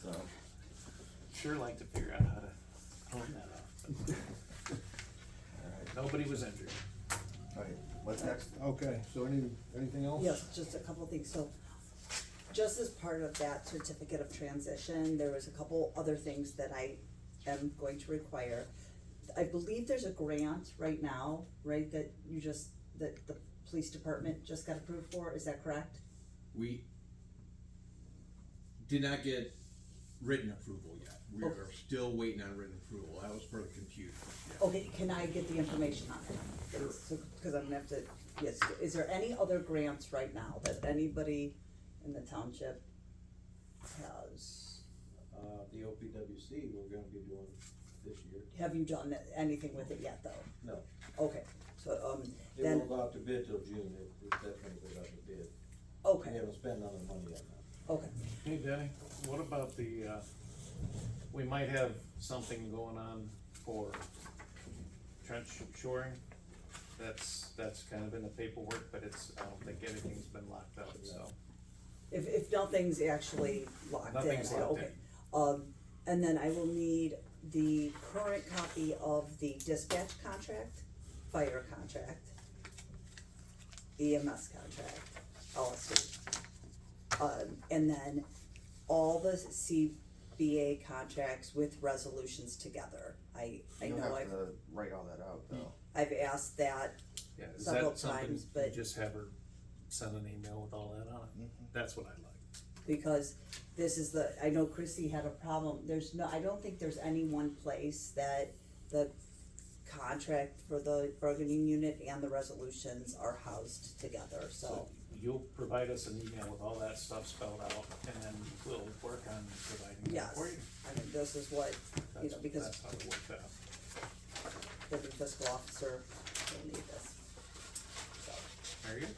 so. Sure like to figure out how to pull that off. Alright, Nobody was injured. alright, what's next? Okay, so anything else? Yes, just a couple of things. So, just as part of that certificate of transition, there was a couple other things that I am going to require. I believe there's a grant right now, right, that the police department just got approved for, is that correct? We did not get written approval yet. We Okay. are still waiting on written approval. That was for the computer. Okay, can I get the information on it? Sure. So, cause I'm gonna have to, yes, is there any other grants right now that anybody in the township has? The OPWC, we're gonna be doing this year. Have you done anything with it yet, though? No, Okay, so, it then, won't go out to bid till June, it definitely goes out to bid. okay, We haven't spent none of the money yet now. okay. Hey Denny, what about the, we might have something going on for trench shoring? That's kind of in the paperwork, but it's, I don't think anything's been locked up, so. If nothing's actually locked in, Nothing's locked okay. And then I will need the current copy of the dispatch contract, fire contract, EMS contract, LSC. And then all the CBA contracts with resolutions together. I You'll know have I've, to write all that out though. I've asked that Yeah, is several that something, times, you but just have her send an email with all that on it? That's what I like. because this is I know Chrissy had a problem, I don't think there's any one place that the contract for the bargaining unit and the resolutions are housed together, so. You'll provide us an email with all that stuff spelled out, and then we'll work on providing that Yes, for you. I mean, this is what, you know, because That's how it worked out. the new fiscal officer will need this. So, Very good.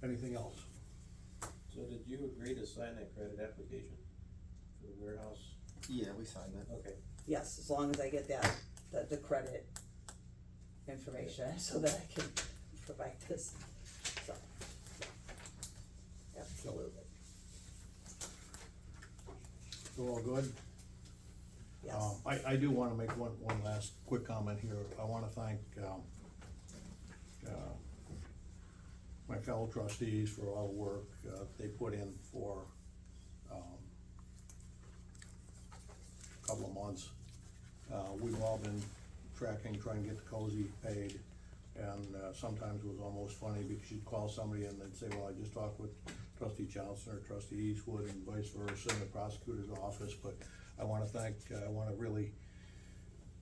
Anything else? So did you agree to sign that credit application for the warehouse? Yeah, we signed it. Okay. yes, as long as I get the credit information so that I can provide this, so. Absolutely, We're all good? yes. I do wanna make one last quick comment here. I wanna thank, my fellow trustees for all the work, they put in for, a couple of months. We've all been tracking, trying to get the cozy paid, and, sometimes it was almost funny because you'd call somebody and they'd say, well, I just talked with trustee Johnson or trustee Eastwood and vice versa in the prosecutor's office, but I wanna really,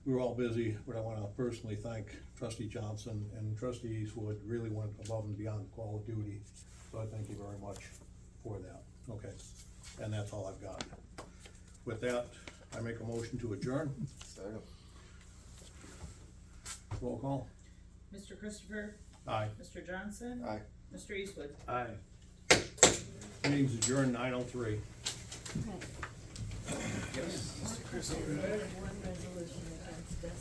we were all busy, but I wanna personally thank trustee Johnson and trustee Eastwood, really went above and beyond call of duty, so I thank you very much for that, okay, and that's all I've got. With that, I make a motion to adjourn, So, roll call, Mr. Christopher, aye, Mr. Johnson, aye. Mr. Eastwood. Aye. meeting's adjourned 9:03. Right. Yes, Mr. Chris. One resolution against this.